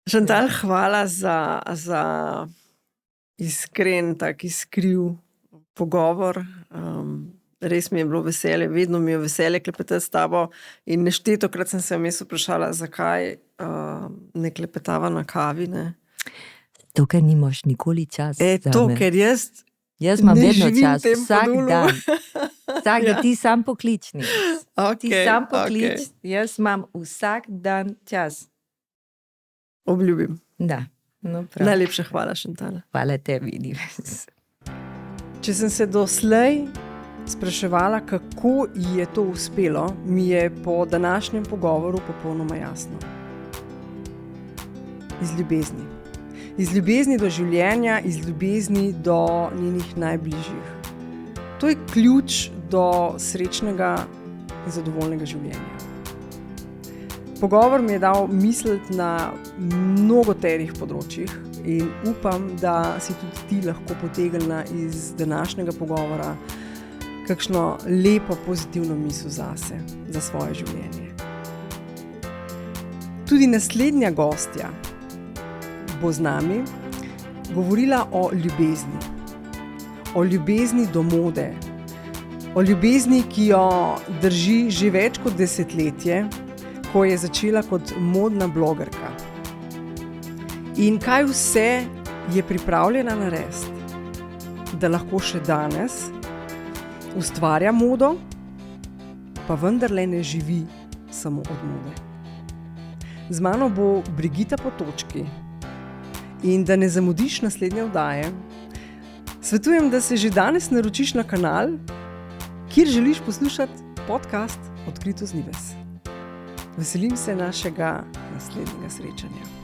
Chantal, hvala za iskren, tak iskriv pogovor. Res mi je bilo veselje, vedno mi je veselje klepetati s tabo in neštetokrat sem se vmes vprašala, zakaj ne klepetava na kavi, ne? Tukaj nimaš nikoli čas. To, ker jaz imam vedno čas, vsak dan. Ti sam poklični. Ti sam poklič, jaz imam vsak dan čas. Obljubim. Da, no prav. Najlepša hvala, Chantal. Hvala tebi, Nives. Če sem se doslej spraševala, kako ji je to uspelo, mi je po današnjem pogovoru popolnoma jasno. Iz ljubezni. Iz ljubezni do življenja, iz ljubezni do njenih najbližjih. To je ključ do srečnega in zadovoljnega življenja. Pogovor mi je dal misliti na mnogoterih področjih in upam, da si tudi ti lahko potegnila iz današnjega pogovora kakšno lepo pozitivno misel zase, za svoje življenje. Tudi naslednja gostja bo z nami govorila o ljubezni. O ljubezni do mode. O ljubezni, ki jo drži že več kot desetletje, ko je začela kot modna blogerka. In kaj vse je pripravljena narediti, da lahko še danes ustvarja modo, pa vendarle ne živi samo od mode. Z mano bo Brigita Potočki. In da ne zamudiš naslednje oddaje, svetujem, da se že danes naročiš na kanal, kjer želiš poslušati podcast Odkrito z Nives. Veselim se našega naslednjega srečanja.